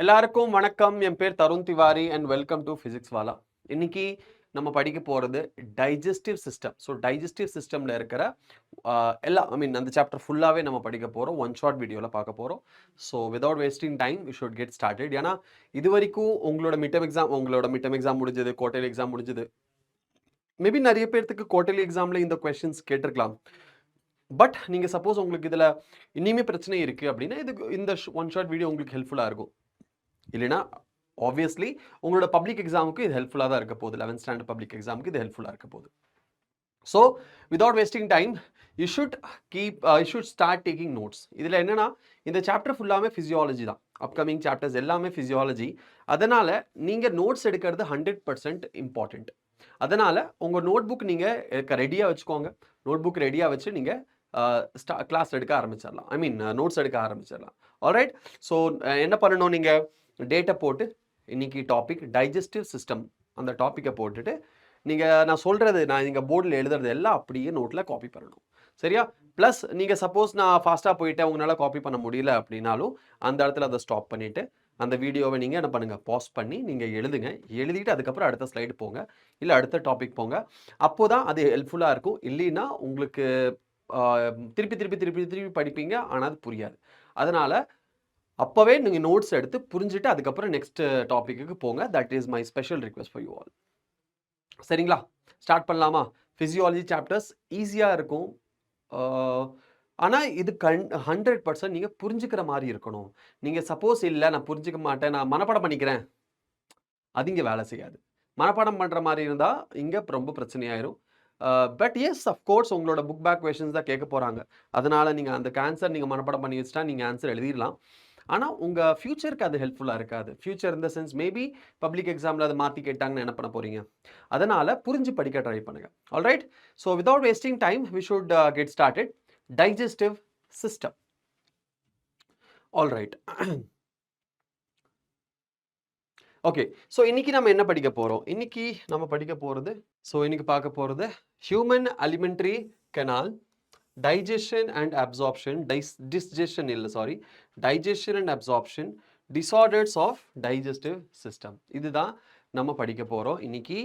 எல்லாருக்கும் வணக்கம். என் பேர் Tarun Tiwari and welcome to Physics Wallah. இன்னைக்கு நம்ம படிக்க போகிறது டைஜஸ்டிவ் சிஸ்டம். ஸோ டைஜஸ்டிவ் சிஸ்டமில் இருக்கிற அந்த சாப்டர் ஃபுல்லாகவே நம்ம படிக்க போகிறோம். ஒன் ஷார்ட் வீடியோவில் பார்க்க போகிறோம். So without wasting time we should get started. ஏன்னா இது வரைக்கும் உங்களோட மிட்டம் எக்ஸாம் முடிஞ்சது, குவார்டர்லி எக்ஸாம் முடிஞ்சது. மேபி நிறைய பேர்த்துக்கு குவார்டர்லி எக்ஸாமில் இந்த கொஸ்டின்ஸ் கேட்டிருக்கலாம். பட் நீங்கள் சப்போஸ் உங்களுக்கு இதில் இனிமே பிரச்சனை இருக்குது அப்படின்னா இந்த ஒன் ஷார்ட் வீடியோ உங்களுக்கு ஹெல்ப்ஃபுல்லாக இருக்கும். இல்லைனா ஆப்வியஸ்லி உங்களோட பப்ளிக் எக்ஸாமுக்கு இது ஹெல்ப்ஃபுல்லாக தான் இருக்க போகுது. 11th ஸ்டாண்டர்ட் பப்ளிக் எக்ஸாமுக்கு இது ஹெல்ப்ஃபுல்லாக இருக்க போகுது. So without wasting time you should start taking notes. இதில் என்னென்னா இந்த சாப்டர் ஃபுல்லாமே ஃபிசியாலஜி தான். அப்கமிங் சாப்டர்ஸ் எல்லாமே ஃபிசியாலஜி. அதனால் நீங்கள் நோட்ஸ் எடுக்கிறது 100% இம்பார்ட்டண்ட். அதனால் உங்கள் நோட் புக் நீங்கள் ரெடியாக வச்சுக்கோங்க. நோட் புக் ரெடியாக வச்சு நீங்கள் கிளாஸ் எடுக்க ஆரம்பிச்சிடலாம். நோட்ஸ் எடுக்க ஆரம்பிச்சிடலாம். ஆல்ரைட். ஸோ என்ன பண்ணணும், நீங்கள் டேட்டை போட்டு இன்னைக்கு டாபிக் டைஜஸ்டிவ் சிஸ்டம் அந்த டாப்பிக்கை போட்டுட்டு நான் சொல்கிறது நீங்கள் போர்டில் எழுதுறது எல்லாம் அப்படியே நோட்டில் காப்பி பண்ணணும். சரியா? ப்ளஸ் நீங்கள் சப்போஸ் நான் ஃபாஸ்ட்டாக போயிட்டேன், உங்களால் காப்பி பண்ண முடியல அப்படின்னாலும் அந்த இடத்துல அதை ஸ்டாப் பண்ணிவிட்டு அந்த வீடியோவை நீங்கள் என்ன பண்ணுங்கள், பாஸ் பண்ணி நீங்கள் எழுதிட்டு அதுக்கப்புறம் அடுத்த ஸ்லைடு போங்க, இல்லை அடுத்த டாபிக் போங்க. அப்போ தான் அது ஹெல்ப்ஃபுல்லாக இருக்கும். இல்லைன்னா உங்களுக்கு திருப்பி படிப்பீங்க, ஆனால் அது புரியாது. அதனால் அப்போவே நீங்கள் நோட்ஸ் எடுத்து புரிஞ்சுட்டு அதுக்கப்புறம் நெக்ஸ்ட் டாப்பிக்கு போங்க. That is my special request for you all. சரிங்களா? ஸ்டார்ட் பண்ணலாமா? ஃபிசியாலஜி சாப்டர்ஸ் ஈஸியாக இருக்கும். ஆனால் இது 100% நீங்கள் புரிஞ்சுக்கிற மாதிரி இருக்கணும். நீங்கள் சப்போஸ் இல்லை நான் புரிஞ்சுக்க மாட்டேன், நான் மனப்பாடம் பண்ணிக்கிறேன், அது இங்கே வேலை செய்யாது. மனப்பாடம் பண்ணுற மாதிரி இருந்தால் இங்கே ரொம்ப பிரச்சனையாயிரும். பட் எஸ், அஃப்கோர்ஸ் உங்களோட புக் பேக் கொஷின்ஸ் தான் கேட்க போகிறாங்க. அதனால் நீங்கள் அந்த ஆன்சர் நீங்கள் மனப்பாடம் பண்ணி வச்சுட்டா நீங்கள் ஆன்சர் எழுதிடலாம். ஆனால் உங்கள் ஃப்யூச்சருக்கு அது ஹெல்ப்ஃபுல்லாக இருக்காது. ஃப்யூச்சர் இந்த சென்ஸ் மேபி பப்ளிக் எக்ஸாமில் அதை மாற்றி கேட்டாங்கன்னு என்ன பண்ண போகிறீங்க? அதனால் புரிஞ்சு படிக்க ட்ரை பண்ணுங்கள். Alright. So without wasting time we should get started. Digestive system. Alright. Okay. So இன்றைக்கி நம்ம என்ன படிக்க போகிறோம்? இன்றைக்கி நம்ம படிக்க போகிறது இன்றைக்கி பார்க்க போகிறது human alimentary canal, digestion and absorption, digestion and absorption, disorders of digestive system. இதுதான் நம்ம படிக்க போகிறோம் இன்னைக்கு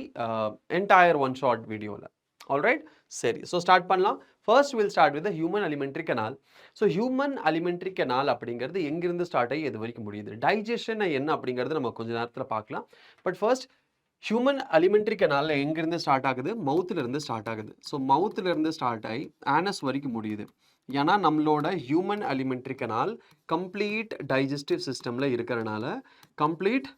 என்டையர் ஒன் ஷார்ட் வீடியோவில். ஆல்ரைட். சரி, ஸோ ஸ்டார்ட் பண்ணலாம். First will start with human alimentary canal. So human alimentary canal அப்படிங்கிறது எங்கிருந்து ஸ்டார்ட் ஆகி எது வரைக்கும் முடியுது, டைஜஷன் என்ன அப்படிங்கிறது நம்ம கொஞ்சம் நேரத்தில் பார்க்கலாம். பட் ஃபர்ஸ்ட் ஹியூமன் அலிமெண்ட்ரி கெனாலில் எங்கேருந்து ஸ்டார்ட் ஆகுது? மவுத்துலேருந்து ஸ்டார்ட் ஆகுது. ஸோ மவுத்துலேருந்து ஸ்டார்ட் ஆகி ஆனஸ் வரைக்கும் முடியுது. ஏன்னா நம்மளோட human alimentary canal complete digestive சிஸ்டமில் இருக்கிறனால கம்ப்ளீட்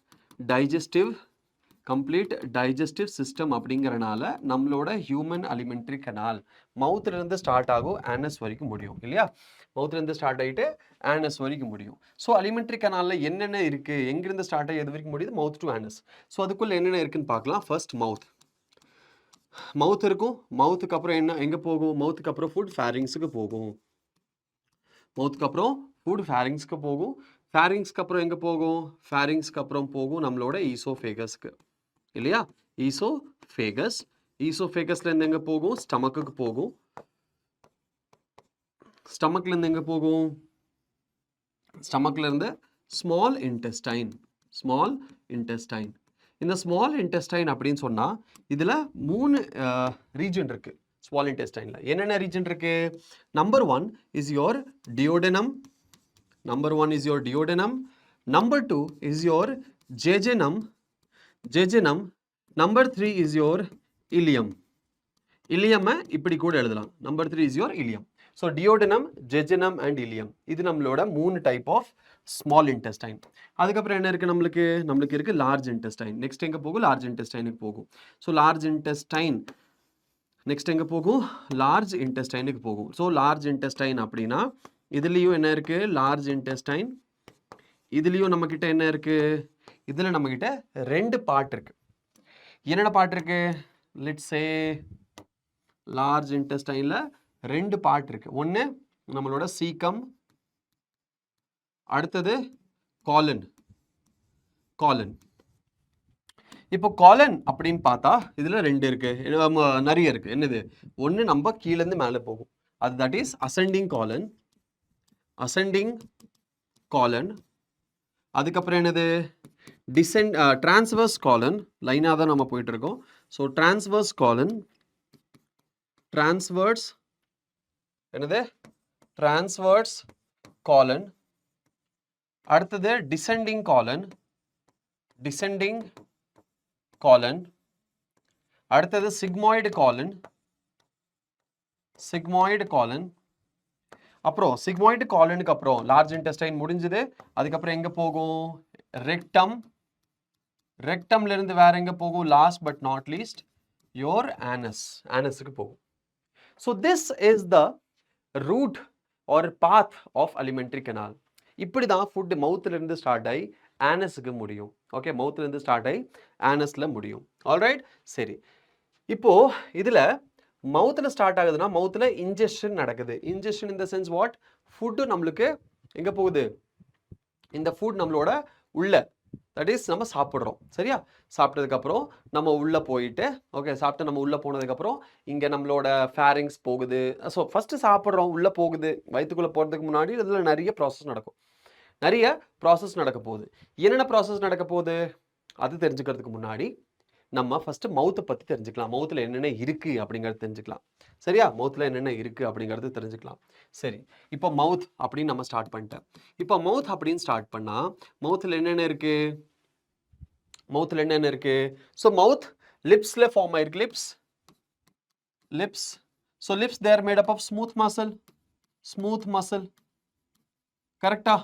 டைஜஸ்டிவ் சிஸ்டம் அப்படிங்கிறனால நம்மளோட ஹியூமன் அலிமெண்ட்ரி கெனால் மவுத்துலேருந்து ஸ்டார்ட் ஆகும், ஆனஸ் வரைக்கும் முடியும். இல்லையா? மவுத்துலேருந்து ஸ்டார்ட் ஆகிட்டு ஆனஸ் வரைக்கும் முடியும். ஸோ அலிமெண்ட்ரி கெனாலில் என்னென்ன இருக்குது, எங்கேருந்து ஸ்டார்ட் ஆகி எது வரைக்கும் முடியுது? மவுத் டு ஆனஸ். ஸோ அதுக்குள்ளே என்னென்ன இருக்குன்னு பார்க்கலாம். ஃபர்ஸ்ட் மவுத் இருக்கும். மவுத்துக்கு அப்புறம் எங்கே போகும்? மவுத்துக்கு அப்புறம் ஃபுட் ஃபேரிங்ஸுக்கு போகும். ஃபேரிங்ஸ்க்கு அப்புறம் எங்கே போகும்? ஃபேரிங்ஸ்க்கு அப்புறம் போகும் நம்மளோட ஈசோஃபேகஸ்க்கு. இல்லையா? ஈசோஃபேகஸ்லேருந்து எங்கே போகும்? ஸ்டமக்குக்கு போகும். ஸ்டமக்லேருந்து எங்கே போகும்? ஸ்டமக்லேருந்து ஸ்மால் இன்டெஸ்டைன். இந்த ஸ்மால் இன்டெஸ்டைன் அப்படின்னு சொன்னால் இதில் 3 ரீஜன் இருக்குது. ஸ்மால் இன்டெஸ்டைனில் என்னென்ன ரீஜன் இருக்குது? Number 1 is your duodenum. Number 2 is your jejunum. Number 3 is your ileum. இலியமை இப்படி கூட எழுதலாம். Number 3 is your ileum. So duodenum, jejunum and ileum, இது நம்மளோட 3 டைப் ஆஃப் ஸ்மால் இன்டெஸ்டைன். அதுக்கப்புறம் என்ன இருக்குது? நம்மளுக்கு இருக்குது லார்ஜ் இன்டெஸ்டைன். நெக்ஸ்ட் எங்கே போகும்? லார்ஜ் இன்டெஸ்டைனுக்கு போகும். ஸோ லார்ஜ் இன்டெஸ்டைன் நெக்ஸ்ட் எங்கே போகும்? லார்ஜ் இன்டெஸ்டைனுக்கு போகும். ஸோ லார்ஜ் இன்டெஸ்டைன் அப்படின்னா இதுலேயும் என்ன இருக்குது? Large intestine. இதுலேயும் நம்மக்கிட்ட என்ன இருக்குது? இதில் நம்மக்கிட்ட 2 பார்ட் இருக்குது. என்னென்ன பார்ட் இருக்குது? லெட்ஸ் சே லார்ஜ் இன்டெஸ்டைனில் 2 பார்ட் இருக்குது. ஒன்று நம்மளோட சீக்கம், அடுத்தது காலன். இப்போ காலன் அப்படின்னு பார்த்தா இதில் 2 இருக்குது, நிறைய இருக்குது. என்னது? ஒன்று நம்ம கீழேருந்து மேலே போகும், அது தட் இஸ் அசெண்டிங் காலன். அதுக்கப்புறம் என்னது டிரான்ஸ்வர்ஸ் காலன், லைனாக தான் நம்ம போயிட்டு இருக்கோம். ஸோ டிரான்ஸ்வர்ஸ் காலன், டிரான்ஸ்வர்ஸ் என்னது டிரான்ஸ்வர்ஸ் காலன். அடுத்தது டிசெண்டிங் காலன், டிசெண்டிங் காலன். அடுத்தது சிக்மாய்டு காலன், சிக்மாய்டு காலன். அப்புறம் சிக்மாய்டு காலனுக்கு அப்புறம் லார்ஜ் இன்டெஸ்டைன் முடிஞ்சது. அதுக்கப்புறம் எங்க போகும்? ரெக்டம். ரெக்டம்ல இருந்து வேற எங்க போகும்? Last but not least your anus, ஆனஸுக்கு போகும். So this is the route or path of alimentary canal. இப்படி தான் ஃபுட் மவுத்துல இருந்து ஸ்டார்ட் ஆகி ஆனஸுக்கு முடியும். ஓகே, மவுத்துல இருந்து ஸ்டார்ட் ஆகி ஆனஸ்ல முடியும். ஆல்ரைட், சரி. இப்போ இதுல மவுத்தில் ஸ்டார்ட் ஆகுதுன்னா மவுத்தில் இன்ஜெக்ஷன் நடக்குது. Injection in the sense what? Food நம்மளுக்கு எங்கே போகுது? இந்த ஃபுட் நம்மளோட உள்ள, தட் இஸ் நம்ம சாப்பிட்றோம். சரியா? சாப்பிட்டதுக்கப்புறம் நம்ம உள்ளே போயிட்டு, ஓகே, சாப்பிட்டு நம்ம உள்ளே போனதுக்கப்புறம் இங்கே நம்மளோட ஃபேரிங்ஸ் போகுது. ஸோ ஃபஸ்ட்டு சாப்பிட்றோம், உள்ளே போகுது. வயிற்றுக்குள்ளே போகிறதுக்கு முன்னாடி இதில் நிறைய ப்ராசஸ் நடக்கும். நிறைய ப்ராசஸ் நடக்க போகுது. என்னென்ன ப்ராசஸ் நடக்க போகுது அது தெரிஞ்சுக்கிறதுக்கு முன்னாடி நம்ம ஃபர்ஸ்ட் மவுத்தை பற்றி தெரிஞ்சுக்கலாம். மவுத்தில் என்னென்ன இருக்குது அப்படிங்கிறது தெரிஞ்சுக்கலாம். சரியா? மவுத்தில் என்னென்ன இருக்குது அப்படிங்கிறது தெரிஞ்சுக்கலாம். சரி, இப்போ மவுத் அப்படின்னு நம்ம ஸ்டார்ட் பண்ணிட்டேன். இப்போ மவுத் அப்படின்னு ஸ்டார்ட் பண்ணால் மவுத்தில் என்னென்ன இருக்குது? மவுத்தில் என்னென்ன இருக்குது? ஸோ மவுத் லிப்ஸில் ஃபார்ம் ஆயிருக்கு. Lips. So lips they're made up of smooth muscle. Smooth muscle. கரெக்டா?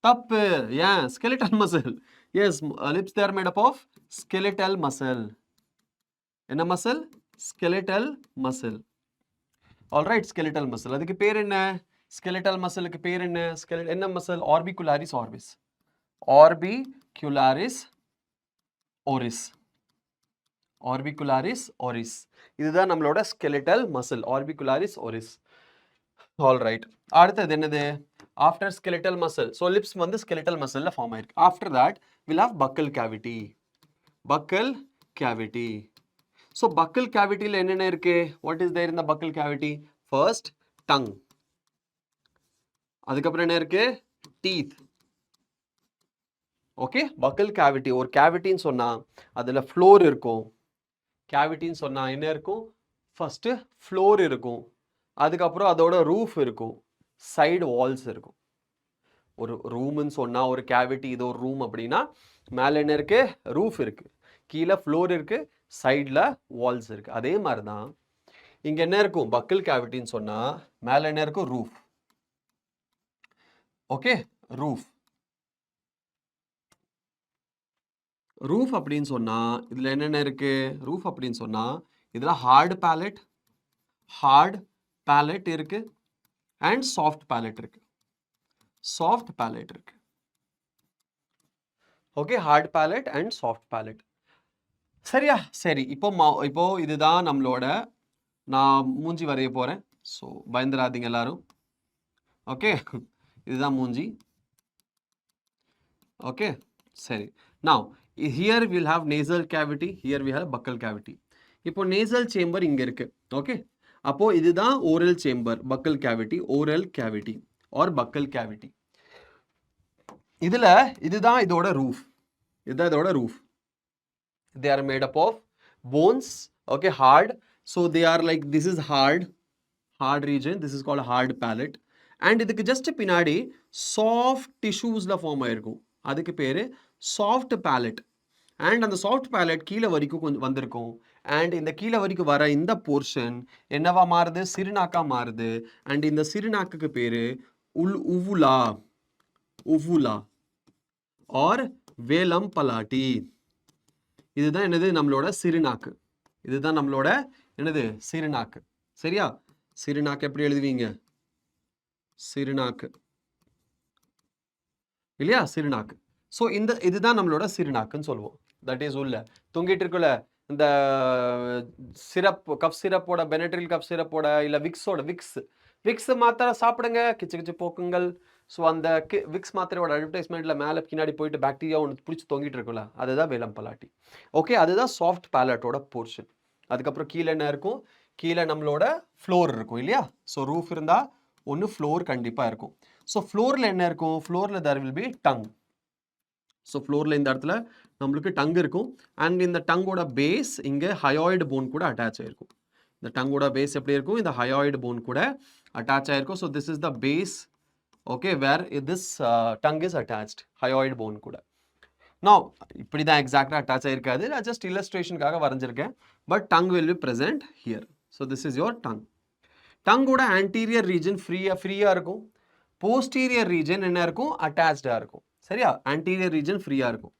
தப்பு. ஏன்? Skeletal muscle. Yes, lips they are made up of skeletal muscle. என்ன muscle? Skeletal muscle. All right, skeletal muscle. அதுக்கு பேர் என்ன? Skeletal muscleக்கு பேர் என்ன? என்ன muscle? Orbicularis orbis. Orbicularis oris. Orbicularis oris. இதுதான் நம்மளோட skeletal muscle. Orbicularis oris. All right. அடுத்தது என்னது? After skeletal muscle, so lips வந்து skeletal muscle ல form ஆயிருக்கு. After that, we'll have buccal cavity. Buccal cavity. So buccal cavity ல என்னென்ன இருக்கு? What is there in the buccal cavity? First, tongue. அதுக்கப்புறம் என்ன இருக்கு? Teeth. Okay, buccal cavity ஒரு cavityன்னு சொன்னா அதுல floor இருக்கும். cavityன்னு சொன்னா என்ன இருக்கும்? First floor இருக்கும். அதுக்கப்புறம் அதோட roof இருக்கும். சைடு வால்ஸ் இருக்கும். ஒரு ரூம்னு சொன்னா ஒரு கேவிட்டி, இது ஒரு ரூம் அப்படின்னா மேலே என்ன இருக்கு? ரூஃப் இருக்கு, கீழே ஃப்ளோர் இருக்கு, சைடில் வால்ஸ் இருக்கு. அதே மாதிரி தான் இங்கே என்ன இருக்கும்? பக்கல் கேவிட்டின்னு சொன்னா மேலே என்ன இருக்கும்? ரூஃப். Okay, roof. ரூஃப் அப்படின்னு சொன்னா இதுல என்னென்ன இருக்கு? ரூஃப் அப்படின்னு சொன்னா இதுல ஹார்டு பேலட் இருக்கு அண்ட் சாஃப்ட் பேலட் இருக்கு. சாஃப்ட் பேலட் இருக்கு. Okay, hard palate and soft palate. சரியா? சரி, இப்போ இதுதான் நம்மளோட, நான் மூஞ்சி வரைய போறேன். ஸோ பயந்துராதீங்க எல்லாரும். ஓகே, இதுதான் மூஞ்சி. ஓகே, சரி. Now here will have nasal cavity, here we have buccal cavity. இப்போ நேசல் சேம்பர் இங்க இருக்கு. ஓகே, அப்போ இதுதான் oral chamber, buccal cavity, oral cavity or buccal cavity. இதுதான் இதோட ரூஃப். இதுதான் இதோட roof. They are made up of bones. Okay, hard. So they are like, this is hard region. This is called hard palate. And இதுக்கு just பின்னாடி soft tissuesல form ஆயிருக்கும். அதுக்கு பேரு soft palate. And அந்த soft palate கீழே வரைக்கும் கொஞ்சம் வந்திருக்கும். And இந்த கீழே வரைக்கும் வர இந்த போர்ஷன் என்னவா மாறுது? சிறுநாக்கா மாறுது. And இந்த சிறுநாக்குக்கு பேரு உவுலா ஆர் வேலம் பலாட்டி. இதுதான் என்னது? நம்மளோட சிறுநாக்கு. இதுதான் நம்மளோட என்னது? சிறுநாக்கு. சரியா? சிறுநாக்கு எப்படி எழுதுவீங்க? சிறுநாக்கு இல்லையா? சிறுநாக்கு. ஸோ இதுதான் நம்மளோட சிறுநாக்குன்னு சொல்லுவோம். தட் இஸ் உள்ள தொங்கிட்டு இருக்குல்ல இந்த சிரப், கப் சிரப்போட, பெனட்ரில் கப் சிரப்போட இல்லை விக்ஸ் மாத்திரை சாப்பிடுங்க, கிச்சு போக்குங்கள். ஸோ அந்த விக்ஸ் மாத்திரையோட அட்வர்டைஸ்மெண்ட்ல மேலே பின்னாடி போயிட்டு பாக்டீரியா ஒன்று பிடிச்சி தொங்கிட்டு இருக்குல்ல, அதுதான் வேலம் பலாட்டி. ஓகே, அதுதான் சாஃப்ட் பேலட்டோட போர்ஷன். அதுக்கப்புறம் கீழே என்ன இருக்கும்? கீழே நம்மளோட ஃப்ளோர் இருக்கும் இல்லையா? ஸோ ரூஃப் இருந்தால் ஒன்று ஃப்ளோர் கண்டிப்பாக இருக்கும். ஸோ ஃப்ளோரில் என்ன இருக்கும்? ஃப்ளோரில் there will be tongue. So ஃப்ளோரில் இந்த இடத்துல நம்மளுக்கு டங் இருக்கும். அண்ட் இந்த டங்கோட பேஸ் இங்கே ஹயாய்டு போன் கூட அட்டாச் ஆகிருக்கும். இந்த டங்கோட பேஸ் எப்படி இருக்கும்? இந்த ஹயாய்டு போன் கூட அட்டாச் ஆகிருக்கும். So this is the base, okay, where this tongue is attached hyoid bone கூட. நான் இப்படி தான் எக்ஸாக்டாக அட்டாச் ஆகிருக்காது, நான் ஜஸ்ட் இல்லஸ்ட்ரேஷனுக்காக வரைஞ்சிருக்கேன். But tongue will be present here. So this is your tongue. டங்கோட ஆன்டீரியர் ரீஜன் ஃப்ரீயாக இருக்கும். போஸ்டீரியர் ரீஜன் என்ன இருக்கும்? அட்டாச்சாக இருக்கும். சரியா? ஆன்டீரியர் ரீஜன் ஃப்ரீயாக இருக்கும்.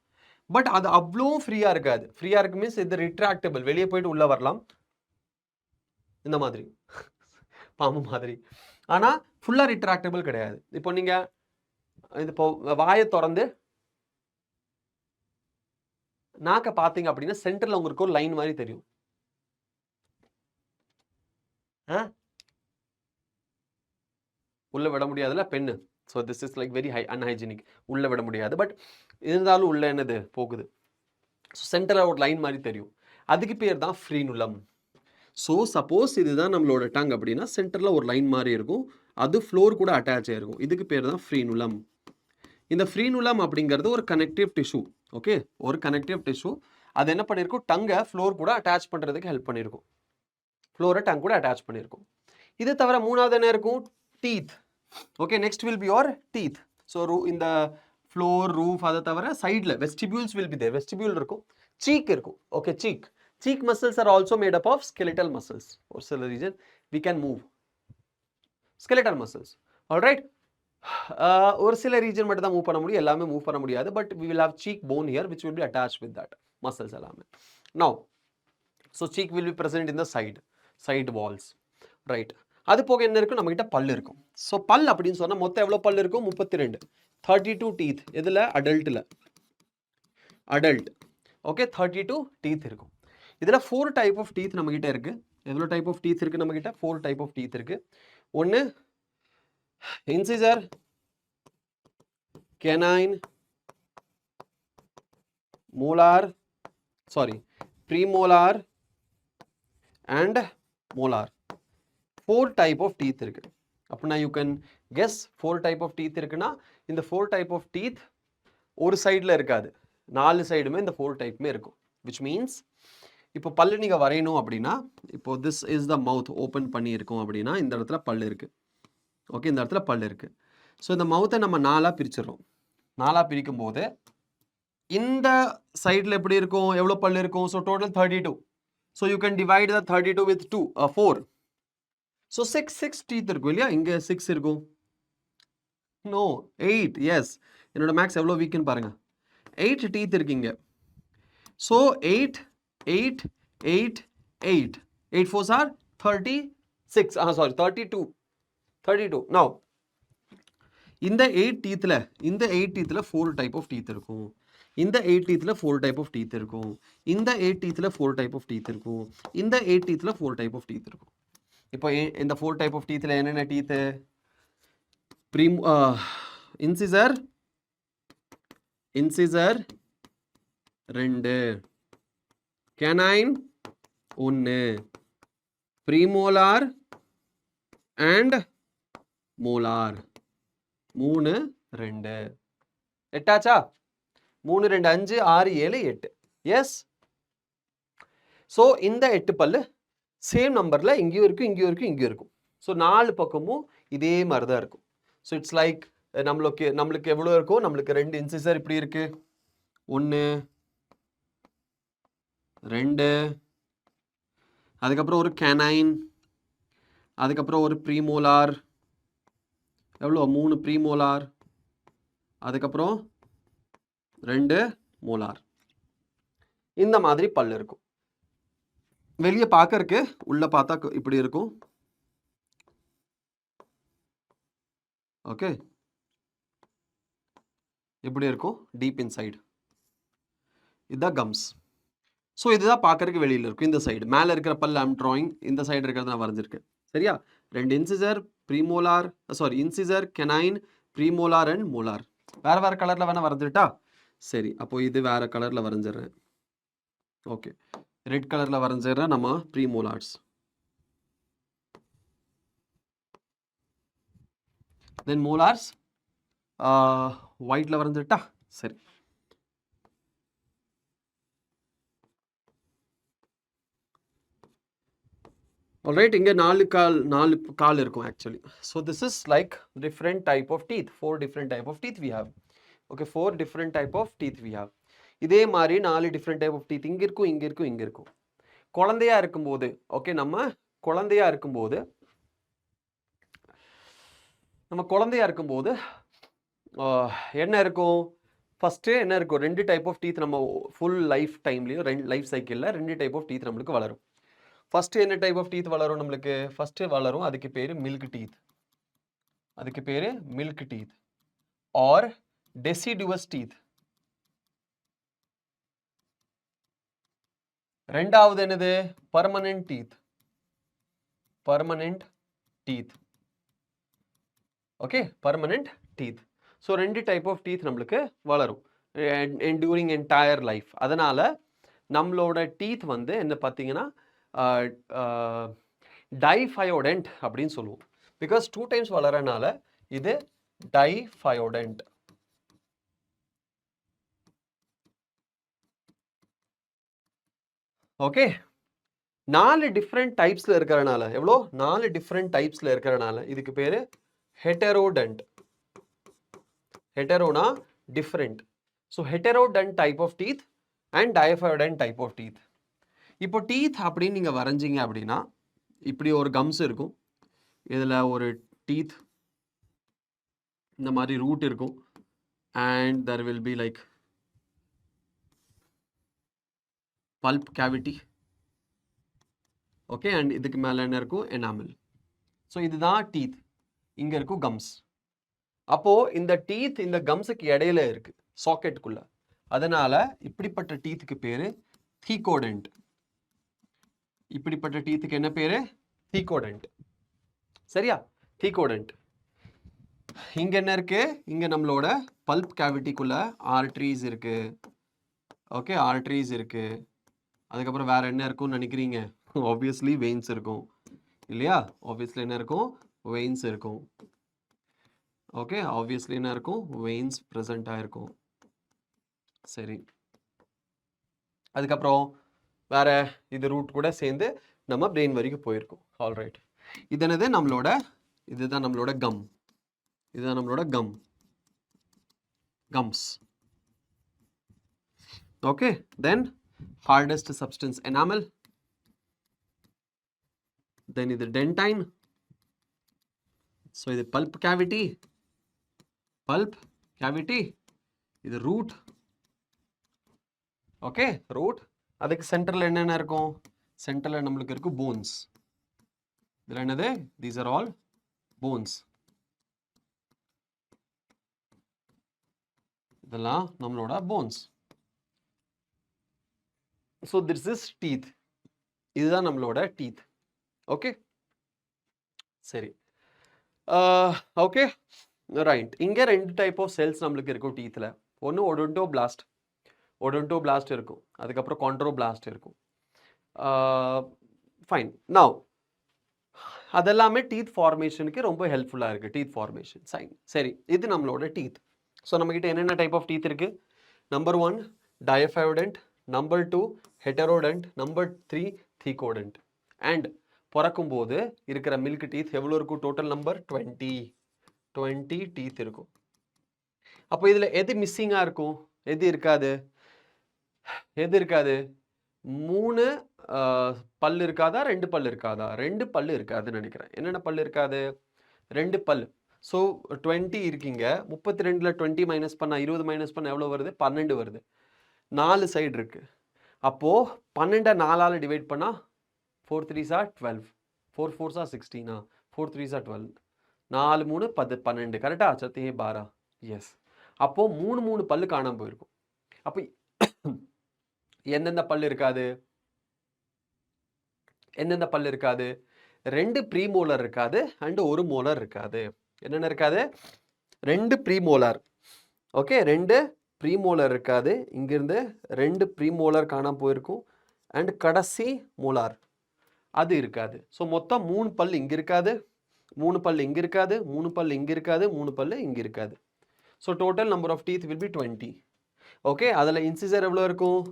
பட் அது அவ்வளோ ஃப்ரீயாக இருக்காது. ஃப்ரீயாக இருக்கு மீன்ஸ் இது ரிட்ராக்டபிள், வெளியே போயிட்டு உள்ளே வரலாம் இந்த மாதிரி பாம்பு மாதிரி. ஆனால் ஃபுல்லாக ரிட்ராக்டபிள் கிடையாது. இப்போ நீங்கள் இப்போ வாயை திறந்து நாக்க பார்த்தீங்க அப்படின்னா சென்டரில் உங்களுக்கு ஒரு லைன் மாதிரி தெரியும். உள்ள விட முடியாதுல்ல பெண்ணு. So this is like very unhygienic. உள்ள விட முடியாது. பட் இருந்தாலும் உள்ள என்னது போகுது. ஸோ சென்டரில் ஒரு லைன் மாதிரி தெரியும். அதுக்கு பேர் தான் ஃப்ரீனுலம். ஸோ சப்போஸ் இதுதான் நம்மளோட டங் அப்படின்னா சென்டரில் ஒரு லைன் மாதிரி இருக்கும். அது ஃப்ளோர் கூட அட்டாச் ஆகிருக்கும். இதுக்கு பேர் தான் ஃப்ரீனுலம். இந்த ஃப்ரீனுலம் அப்படிங்கிறது ஒரு கனெக்டிவ் டிஷ்யூ. ஓகே, ஒரு கனெக்டிவ் டிஷ்யூ. அது என்ன பண்ணியிருக்கும்? டங்கை ஃப்ளோர் கூட அட்டாச் பண்ணுறதுக்கு ஹெல்ப் பண்ணியிருக்கும். ஃப்ளோரை டங் கூட அட்டாச் பண்ணியிருக்கும். இது தவிர மூணாவது என்ன இருக்கும்? Teeth. Okay, next will be your teeth. So இந்த ஃப்ளோர், ரூஃப், அதை தவிர சைடில் vestibules will be there. Vestibule இருக்கும், சீக் இருக்கும். Okay, cheek muscles are also made up of skeletal muscles. ஒரு சில region we can move skeletal muscles. Alright, ஒரு சில ரீஜன் மட்டும் தான் மூவ் பண்ண முடியும், எல்லாமே மூவ் பண்ண முடியாது. But we will have cheek bone here which will be attach with that muscles எல்லாமே. Now so cheek will be present in the side walls. Right, அது போக என்ன இருக்கும்? நம்மகிட்ட பல் இருக்கும். ஸோ பல் அப்படின்னு சொன்னால் மொத்தம் எவ்வளோ பல் இருக்கும்? 32. 32 டீத். இதில் அடல்ட்டில் அடல்ட். ஓகே, 32 டீத் இருக்கும். இதில் 4 டைப் ஆஃப் டீத் நம்மகிட்ட இருக்குது. எவ்வளோ டைப் ஆஃப் டீத் இருக்குது நம்மகிட்ட? 4 டைப் ஆஃப் டீத் இருக்குது. ஒன்று incisor, canine, molar, premolar and molar. 4 type of teeth இருக்கு. அப்படின்னா you can guess 4 type of teeth இருக்குன்னா இந்த 4 type of teeth ஒரு சைடில் இருக்காது, 4 சைடுமே இந்த 4 டைப்புமே இருக்கும். which means இப்போ பல்லு நீங்கள் வரையணும் அப்படின்னா, இப்போ this is the mouth open பண்ணி இருக்கும் அப்படின்னா இந்த இடத்துல பல்லு இருக்குது. ஓகே, இந்த இடத்துல பல்லு இருக்குது. ஸோ இந்த மவுத்தை நம்ம 4ஆக பிரிச்சிடறோம். 4ஆக பிரிக்கும் போது இந்த சைடில் எப்படி இருக்கும்? எவ்வளோ பல்லு இருக்கும்? So total 32. So you can divide the 32 with 4. So 6 teeth இருக்கும் இல்லையா? இங்கே 6 இருக்கும். நோ 8. எஸ், என்னோட மேக்ஸ் எவ்வளோ வீக்குன்னு பாருங்கள். 8 டீத் இருக்குங்க. So 8 8 8 8 8 4s are 36. 32. Now இந்த 8 டீத்தில் 4 டைப் ஆஃப் டீத் இருக்கும். இந்த 8 டீத்தில் 4 டைப் ஆஃப் டீத் இருக்கும். இந்த 8 டீத்தில் 4 டைப் ஆஃப் டீத் இருக்கும். இந்த 8 டீத்தில் 4 டைப் ஆஃப் டீத் இருக்கும். இப்போ இந்த 4 டைப் ஆஃப் டீத்தில் என்னென்ன teeth? Incisor 2, canine 1, premolar and molar 3, 2. 8 ஆச்சா? 3 2 5 6 7 8. எஸ். ஸோ இந்த 8 பல்லு சேம் நம்பரில் இங்கேயும் இருக்கும், இங்கேயும் இருக்கும், இங்கேயும் இருக்கும். ஸோ 4 பக்கமும் இதே மாதிரி தான் இருக்கும். ஸோ இட்ஸ் லைக் நம்மளுக்கு எவ்வளோ இருக்கும்? நம்மளுக்கு 2 இன்சிசர் இப்படி இருக்கு, 1 2, அதுக்கப்புறம் ஒரு கேனைன், அதுக்கப்புறம் ஒரு ப்ரீமோலார், எவ்வளோ? 3 ப்ரீமோலார், அதுக்கப்புறம் 2 மோலார். இந்த மாதிரி பல் இருக்கும். வெளியே பார்க்கறக்கு உள்ள பார்த்தா இப்படி இருக்கும். ஓகே, இப்படி இருக்கும் டீப் இன்சைடு. இதுதான் கம்ஸ். ஸோ இதுதான் பார்க்கறதுக்கு வெளியில் இருக்கும். இந்த சைடு மேலே இருக்கிற பல் ஐம் ட்ராயிங், இந்த சைடு இருக்கிறது நான் வரைஞ்சிருக்கேன். சரியா? 2 incisor, incisor, canine, premolar and molar. வேறு வேறு கலரில் வேணால் வரைஞ்சிட்டா? சரி, அப்போது இது வேறு கலரில் வரைஞ்சிடுறேன். ஓகே, ரெட் கலரில் வரைஞ்சிடுறேன் நம்ம ப்ரீமோலார்ஸ். தென் மோலார்ஸ் ஒயிட்டில் வரைஞ்சிட்டா? சரி, Alright, இங்க நாலு கால் இருக்கும் actually. So this is like different type of teeth. 4 different type of teeth we have. Okay, 4 different type of teeth we have. இதே மாதிரி 4 different type of teeth இங்க இருக்கும், இங்க இருக்கும், இங்க இருக்கும். குழந்தையா இருக்கும்போது, ஓகே, நம்ம குழந்தையா இருக்கும்போது என்ன இருக்கும்? ஃபர்ஸ்ட் என்ன இருக்கும்? 2 டைப் ஆஃப் டீத் நம்ம ஃபுல் லைஃப் டைம்லயும் லைஃப் சைக்கிள்ல 2 டைப் ஆஃப் டீத் நம்மளுக்கு வளரும். ஃபர்ஸ்ட் என்ன டைப் ஆஃப் டீத் வளரும் நம்மளுக்கு? ஃபர்ஸ்ட் வளரும், அதுக்கு பேரு மில்க் டீத். அதுக்கு பேரு milk teeth or deciduous teeth. ரெண்டாவது என்னது? Permanent teeth. Permanent teeth. Okay, permanent teeth. So 2 type of teeth நம்மளுக்கு வளரும் டியூரிங் என்டையர் லைஃப். அதனால நம்மளோட டீத் வந்து என்ன பார்த்தீங்கன்னா டைஃபயோடென்ட் அப்படின்னு சொல்லுவோம். பிகாஸ் 2 டைம்ஸ் வளரனால இது டைஃபயோடென்ட். ஓகே, 4 டிஃப்ரெண்ட் டைப்ஸ்ல இருக்கிறனால, எவ்வளோ? 4 டிஃப்ரெண்ட் டைப்ஸ்ல இருக்கிறனால இதுக்கு பேரு ஹெட்டரோடென்ட். ஹெட்டரோனா different. So heterodont type of teeth and diphyodont type of teeth. இப்போ டீத் அப்படின்னு நீங்கள் வரைஞ்சிங்க அப்படின்னா இப்படி ஒரு கம்ஸ் இருக்கும், இதில் ஒரு டீத் இந்த மாதிரி ரூட் இருக்கும், and there will be like pulp cavity. Okay, and இதுக்கு மேலே என்ன இருக்கும்? எனாமல். ஸோ இதுதான் டீத். இங்கே இருக்கும் கம்ஸ். அப்போ இந்த டீத் இந்த கம்ஸுக்கு இடையில இருக்கு, சாக்கெட்டுக்குள்ள. அதனால இப்படிப்பட்ட டீத்துக்கு பேரு தீகோடென்ட். இப்படிப்பட்ட டீத்துக்கு என்ன பேரு? தீகோடென்ட். சரியா? தீகோடென்ட். இங்க என்ன இருக்கு? இங்க நம்மளோட பல்ப் கேவிட்டிக்குள்ள ஆர்டரிஸ் இருக்கு. ஓகே, ஆர்டரிஸ் இருக்கு. அதுக்கப்புறம் வேற என்ன இருக்கும்னு நினைக்கிறீங்க? ஆப்வியஸ்லி வெயின்ஸ் இருக்கும் இல்லையா? ஆப்வியஸ்லி என்ன இருக்கும்? வெயின்ஸ் இருக்கும். ஓகே, ஆப்வியஸ்லி என்ன இருக்கும்? வெயின்ஸ் ப்ரெசென்ட் ஆயிருக்கும். சரி, அதுக்கப்புறம் வேற இது ரூட் கூட சேர்ந்து நம்ம பிரெயின் வரைக்கும் போயிருக்கோம். ஆல்ரைட், இது என்னது? நம்மளோட இதுதான் நம்மளோட கம். இதுதான் நம்மளோட gums. Okay, then hardest substance enamel. Then இது டென்டைன். ஸோ இது பல்ப் கேவிட்டி. இது ரூட். Okay, root. அதுக்கு சென்டர்ல என்னென்ன இருக்கும்? சென்டர்ல நம்மளுக்கு இருக்கும் போன்ஸ். இதுல என்னது? These are all bones. இதெல்லாம் நம்மளோட bones. So this is teeth. இதுதான் நம்மளோட டீத். ஓகே, சரி. Okay, right. இங்கே 2 டைப் ஆஃப் செல்ஸ் நம்மளுக்கு இருக்கும் டீத்தில். ஒன்று ஒடோன்டோபிளாஸ்ட் இருக்கும், அதுக்கப்புறம் கான்ட்ரோபிளாஸ்ட் இருக்கும். ஃபைன். நவ் அதெல்லாமே டீத் ஃபார்மேஷனுக்கு ரொம்ப ஹெல்ப்ஃபுல்லாக இருக்குது. Teeth formation sign. சரி, இது நம்மளோட டீத். ஸோ நம்மக்கிட்ட என்னென்ன டைப் ஆஃப் டீத் இருக்குது? Number 1 diphyodont, number 2 heterodont, number 3 thecodont. And பிறக்கும்போது இருக்கிற மில்க் டீத் எவ்வளோ இருக்கும்? டோட்டல் நம்பர் 20 டீத் இருக்கும். அப்போ இதில் எது மிஸ்ஸிங்காக இருக்கும்? எது இருக்காது? 3 பல் இருக்காதா? 2 பல் இருக்காதா? 2 பல் இருக்காதுன்னு நினைக்கிறேன். என்னென்ன பல் இருக்காது? 2 பல். ஸோ 20 இருக்கீங்க, 32ல் 20 மைனஸ் பண்ணா 20 மைனஸ் பண்ண எவ்வளோ வருது? 12 வருது. 4 சைடு இருக்கு. அப்போ 12 4ஆல் டிவைட் பண்ணா 4 3s are 12, 4 4s are 16, 4 3s are 12, 4 3 12. கரெக்டா? சத்தி 12. எஸ். அப்போ 3 பல்லு காணாம போயிருக்கும். அப்போ எந்தெந்த பல் இருக்காது? 2 ப்ரீமோலர் இருக்காது அண்ட் 1 மோலர் இருக்காது. என்னென்ன இருக்காது? 2 ப்ரீமோலார். ஓகே, 2 ப்ரீமோலர் இருக்காது. இங்கிருந்து 2 ப்ரீமோலர் காணாம போயிருக்கும் அண்ட் கடைசி மோலார் அது இருக்காது. ஸோ மொத்தம் 3 பல் இங்கே இருக்காது, 3 பல் இங்கே இருக்காது, 3 பல் இங்கே இருக்காது, 3 பல் இங்கே இருக்காது. So total number of teeth will be 20. Okay, அதில் இன்சிசர் எவ்வளோ இருக்கும்?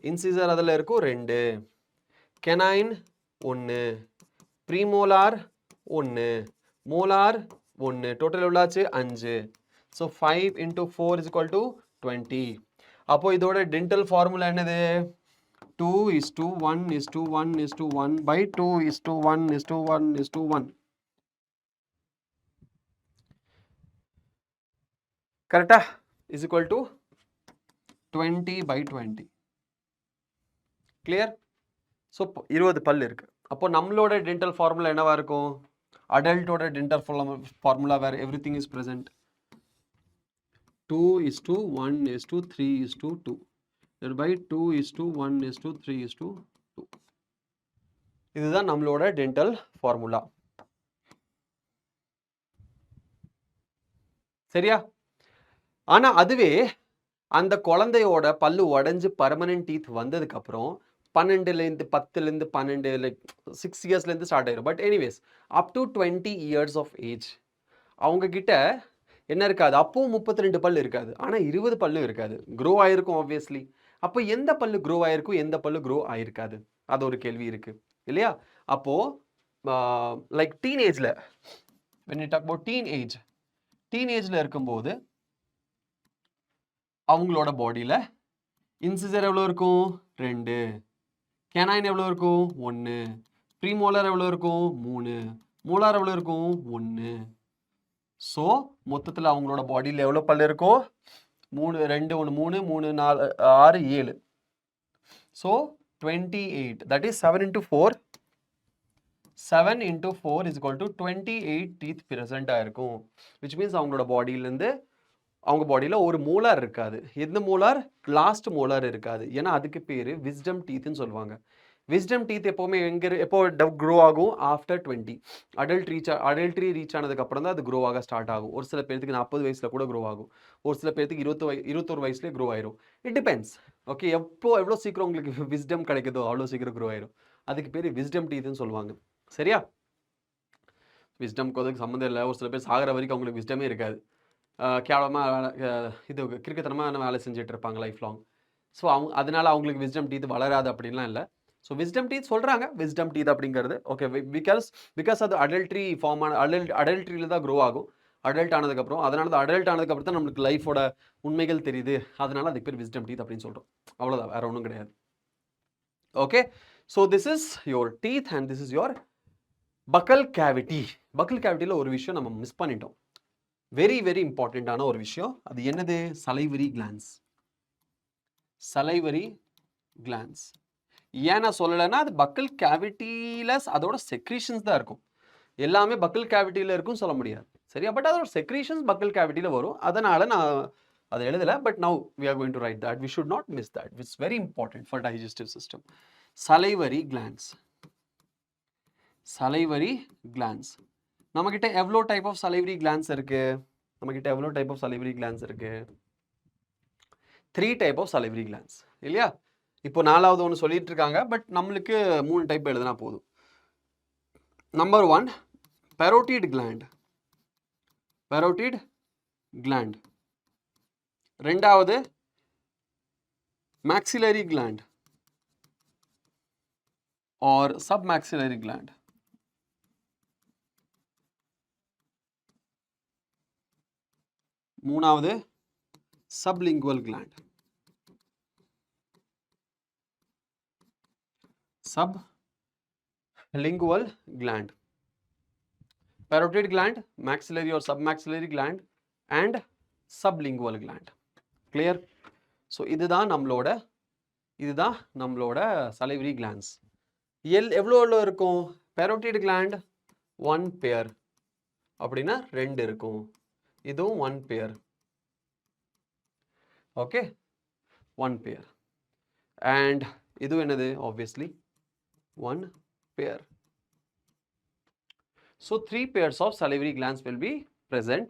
இன்சிசர் அதில் இருக்கும் 2, கெனைன் 1, ப்ரீமோலார் 1, மோலார் 1, டோட்டல் எவ்வளாச்சு 5. So 5 into 4 is equal to 20. அப்போ இதோட டென்டல் ஃபார்முலா என்னது? 2:1:1:1 by 2:1:1:1. கரெக்டா? is equal to 20 by 20. Clear? So 20 பல் இருக்கு. அப்போ நம்மளோட டென்டல் ஃபார்முலா என்னவா இருக்கும்? அடல்ட்டோட dental formula where everything is present. 2:1:3:2 by 2:1:3:2. இதுதான் நம்மளோட டென்டல் ஃபார்முலா. சரியா? ஆனா அதுவே அந்த குழந்தையோட பல்லு உடைஞ்சு பர்மனன்ட் டீத் வந்ததுக்கு அப்புறம் 12லேருந்து 10லேருந்து 12 லைக் 6 இயர்ஸ்லேருந்து ஸ்டார்ட் ஆயிரும். But anyways up to 20 years of age அவங்க கிட்ட என்ன இருக்காது? அப்பவும் 32 பல்லு இருக்காது, ஆனால் 20 பல்லு இருக்காது. க்ரோ ஆயிருக்கும் ஆப்வியஸ்லி. அப்போ எந்த பல்லு க்ரோ ஆயிருக்கும், எந்த பல்லு க்ரோ ஆயிருக்காது? அது ஒரு கேள்வி இருக்கு இல்லையா? அப்போ லைக் டீனேஜில் when you talk about டீனேஜில் இருக்கும்போது அவங்களோட பாடியில் இன்சிசர் எவ்வளோ இருக்கும்? 2. கேனைன் எவ்வளோ இருக்கும்? 1. ப்ரீமோலார் எவ்வளோ இருக்கும்? 3. மோலார் எவ்வளோ இருக்கும்? 1. ஸோ மொத்தத்தில் அவங்களோட பாடியில் எவ்வளோ பல்லு இருக்கும்? 3, 2, 1, 3, 3, 4, 6, 7. So 28. That is 7 into 4. 7 into 4 is equal to 28 teeth present ஆயிருக்கும். which means அவங்களோட பாடியிலேருந்து அவங்க பாடியில் ஒரு மோலார் இருக்காது. எந்த மோலார்? லாஸ்ட் மோலார் இருக்காது. ஏன்னா அதுக்கு பேர் விஸ்டம் டீத்னு சொல்லுவாங்க. விஸ்டம் டீத் எப்போவுமே எப்போ க்ரோ ஆகும்? ஆஃப்டர் 20. அடல்ட்ரி ரீச் ஆனதுக்கு அப்புறம் தான் அது க்ரோ ஆக ஸ்டார்ட் ஆகும். ஒரு சில பேருக்கு 40 வயசில் கூட க்ரோ ஆகும். ஒரு சில பேருக்கு 21 வயசுலேயே க்ரோ ஆயிரும். It depends. ஓகே, எவ்வளோ சீக்கிரம் உங்களுக்கு விஸ்டம் கிடைக்குதோ அவ்வளோ சீக்கிரம் க்ரோ ஆயிரும். அதுக்கு பேர் விஸ்டம் டீத்னு சொல்லுவாங்க. சரியா? விஸ்டம்க்கு அதுக்கு சம்மந்தம் இல்லை. ஒரு சில பேர் சாகிற வரைக்கும் அவங்களுக்கு விஸ்டமே இருக்காது. கேவலமாக இது கிறுக்குத்தனமாக வேலை செஞ்சுட்டு இருப்பாங்க லைஃப் லாங். ஸோ அதனால அவங்களுக்கு விஸ்டம் டீத் வளராது அப்படின்லாம் இல்லை. ஸோ விஸ்டம் டீத் சொல்கிறாங்க, விஸ்டம் டீத் அப்படிங்கிறது. ஓகே, பிகாஸ் அது அடல்ட்ரி ஃபார்ம் அடல்ட்ரியில் தான் க்ரோ ஆகும். அடல்ட் ஆனதுக்கப்புறம், அதனால தான் அடல்ட் ஆனதுக்கப்புறம் தான் நம்மளுக்கு லைஃபோட உண்மைகள் தெரியுது. அதனால அதுக்கு பேர் விஸ்டம் டீத் அப்படின்னு சொல்கிறோம். அவ்வளோதான், வேற ஒன்றும் கிடையாது. Okay, so this is your teeth and this is your buccal cavity. Buccal கேவிட்டியில் ஒரு விஷயம் நம்ம மிஸ் பண்ணிட்டோம். வெரி வெரி இம்பார்ட்டண்ட்டான ஒரு விஷயம். அது என்னது? Salivary glands. சலைவரி கிளான்ஸ் ஏன் நான் சொல்லலைன்னா, அது பக்கல் கேவிட்டியில் அதோட செக்ரீஷன்ஸ் தான் இருக்கும். எல்லாமே பக்கல் கேவிட்டியில் இருக்கும் சொல்ல முடியாது. சரியா? பட் அதோட செக்ரீஷன்ஸ் பக்கல் கேவிட்டியில் வரும். அதனால நான் அதை எழுதலை. But now we are going to write that. We should not miss that. It's very important for digestive system. salivary glands. salivary glands. நம்மகிட்ட எவ்வளோ டைப் ஆஃப் salivary glands இருக்கு? நம்மகிட்ட எவ்வளோ டைப் ஆஃப் salivary glands இருக்கு? 3 type of salivary glands இல்லையா? இப்போ 4வது ஒன்று சொல்லிட்டு இருக்காங்க. பட் நம்மளுக்கு 3 டைப் எழுதுனா போதும். Number 1 parotid gland. parotid gland. ரெண்டாவது maxillary gland or submaxillary gland. மூணாவது sublingual gland. sublingual gland. parotid gland, maxillary or submaxillary gland and sublingual gland. clear? so இதுதான் நம்மளோட salivary glands. எவ்வளோ இருக்கும்? parotid gland 1 pair அப்படின்னா 2 இருக்கும். இதுவும் 1 pair. Okay, 1 pair. and இது என்னது? obviously 1 pair. so 3 pairs of salivary glands will be present.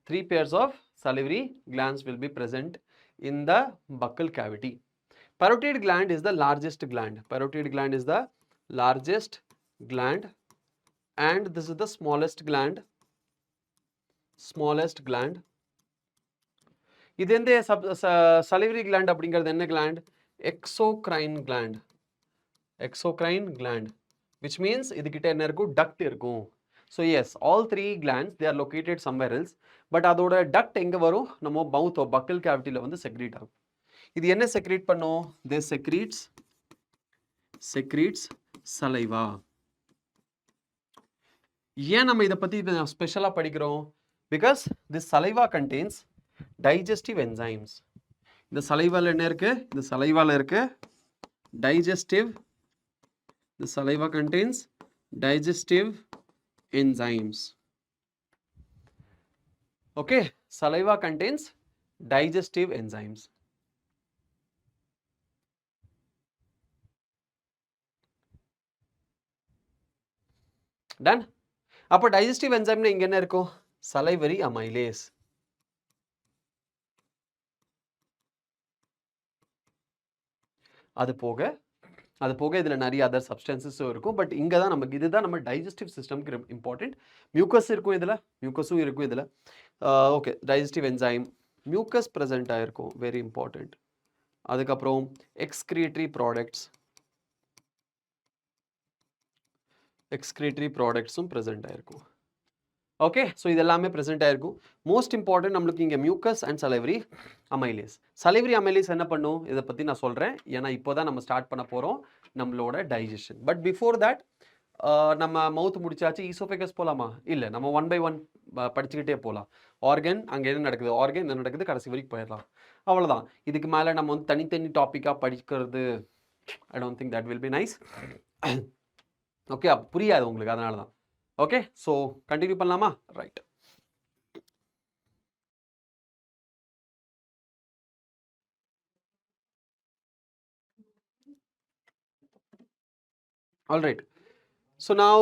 3 pairs of salivary glands will be present in the buccal cavity. Parotid gland is the largest gland. Parotid gland is the largest gland and this is the smallest gland. smallest gland. இது எந்த salivary gland அப்படிங்கிறது என்ன gland? exocrine gland. exocrine gland. which means இதுகிட்ட என்ன இருக்கும், duct இருக்கும். So yes, all three glands they are located somewhere else, but அதோட duct எங்க வரும், நம்ம mouth buccal cavityல வந்து secrete ஆகும். இது என்ன secrete பண்ணும், this secretes saliva. ஏன் நம்ம இதை பத்தி ஸ்பெஷலா படிக்கிறோம், because this saliva contains digestive enzymes. இந்த சலைவால என்ன இருக்கு, இந்த சலைவால இருக்கு digestive, the saliva contains digestive enzymes. Okay, saliva contains digestive enzymes. Done. அப்போ digestive enzyme இங்க என்ன இருக்கும், salivary amylase. அது போக இதில் நிறைய அதர் சப்ஸ்டன்சஸும் இருக்கும். பட் இங்கே தான் நமக்கு இதுதான் நம்ம டைஜஸ்டிவ் சிஸ்டம்க்கு இம்பார்ட்டன்ட். மியூக்கஸ் இருக்கும் இதில், மியூக்கஸும் இருக்கும் இதில். Okay, digestive enzyme, mucus present ஆகிருக்கும், வெரி இம்பார்ட்டண்ட். அதுக்கப்புறம் எக்ஸ்கிரீட்டரி ப்ராடக்ட்ஸும் ப்ரெசென்ட் ஆகிருக்கும். ஓகே, ஸோ இது எல்லாமே ப்ரெசென்ட் ஆகிருக்கும். மோஸ்ட் இம்பார்ட்டன்ட் நம்மளுக்கு இங்கே mucus and salivary amylase. Salivary amylase என்ன பண்ணும், இதை பற்றி நான் சொல்கிறேன். ஏன்னா இப்போ தான் நம்ம ஸ்டார்ட் பண்ண போகிறோம் நம்மளோட டைஜஷன். பட் பிஃபோர் தேட் நம்ம மவுத் முடிச்சாச்சு, ஈசோஃபேகஸ் போகலாமா? இல்லை, நம்ம 1 by 1 படிச்சுக்கிட்டே போகலாம். ஆர்கன் அங்கே என்ன நடக்குது, ஆர்கன் என்ன நடக்குது, கடைசி வரைக்கும் போயிடலாம். அவ்வளோதான். இதுக்கு மேலே நம்ம வந்து தனித்தனி டாப்பிக்காக படிக்கிறது I don't think that will be nice. Okay, புரியாது உங்களுக்கு, அதனால தான். ஓகே, ஸோ கண்டினியூ பண்ணலாமா? Right. All right. So now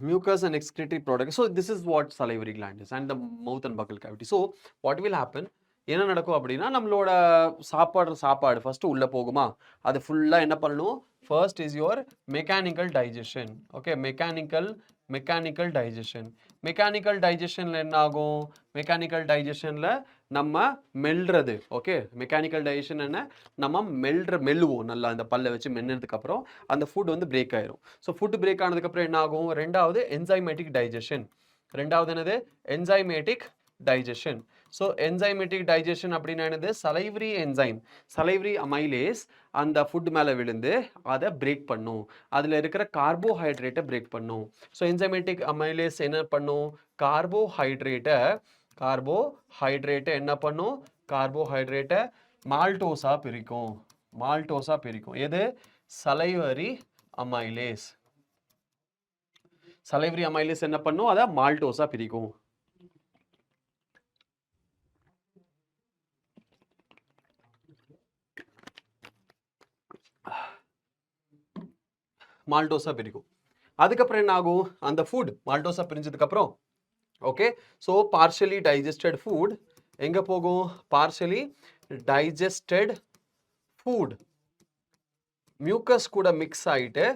mucus and excretory products. So this is what salivary gland is and the mouth and buccal cavity. So what will happen? என்ன நடக்கும் அப்படின்னா, நம்மளோட சாப்பாடு ஃபர்ஸ்ட் உள்ள போகுமா, அது ஃபுல்லா என்ன பண்ணணும், first is your mechanical digestion. Okay, mechanical டைஜஷன்ல என்ன ஆகும், மெக்கானிக்கல் டைஜஷன்ல நம்ம மெல்றது. ஓகே, மெக்கானிக்கல் டைஜஷன் என்ன, நம்ம மெல்லுவோம் நல்லா, இந்த பல்ல வச்சு மென்னதுக்கு அப்புறம் அந்த ஃபுட் வந்து பிரேக் ஆயிரும். ஸோ ஃபுட் பிரேக் ஆனதுக்கு அப்புறம் என்ன ஆகும், ரெண்டாவது என்சைமேட்டிக் டைஜஷன். ரெண்டாவது என்னது, enzymatic digestion. So enzymatic digestion அப்படின்னா என்னது, சலைவரி என்சைம், சலைவரி அமைலேஸ் அந்த ஃபுட் மேலே விழுந்து அதை பிரேக் பண்ணும், அதில் இருக்கிற கார்போஹைட்ரேட்டை பிரேக் பண்ணும். ஸோ என்சைமேட்டிக் அமைலேஸ் என்ன பண்ணும், கார்போஹைட்ரேட்டை என்ன பண்ணும், கார்போஹைட்ரேட்டை மால்டோஸா பிரிக்கும். எது, சலைவரி அமைலேஸ் என்ன பண்ணும், அதை மால்டோஸா பிரிக்கும். மால்டோஸா பிரிக்கும். அதுக்கப்புறம் என்ன ஆகும், அந்த ஃபுட் மால்டோஸா பிரிஞ்சதுக்கு அப்புறம் okay, so partially digested food எங்க போகும், பார்ஷியலி டைஜஸ்டட் ஃபுட் மியூக்கஸ் கூட மிக்ஸ் ஆயிட்டு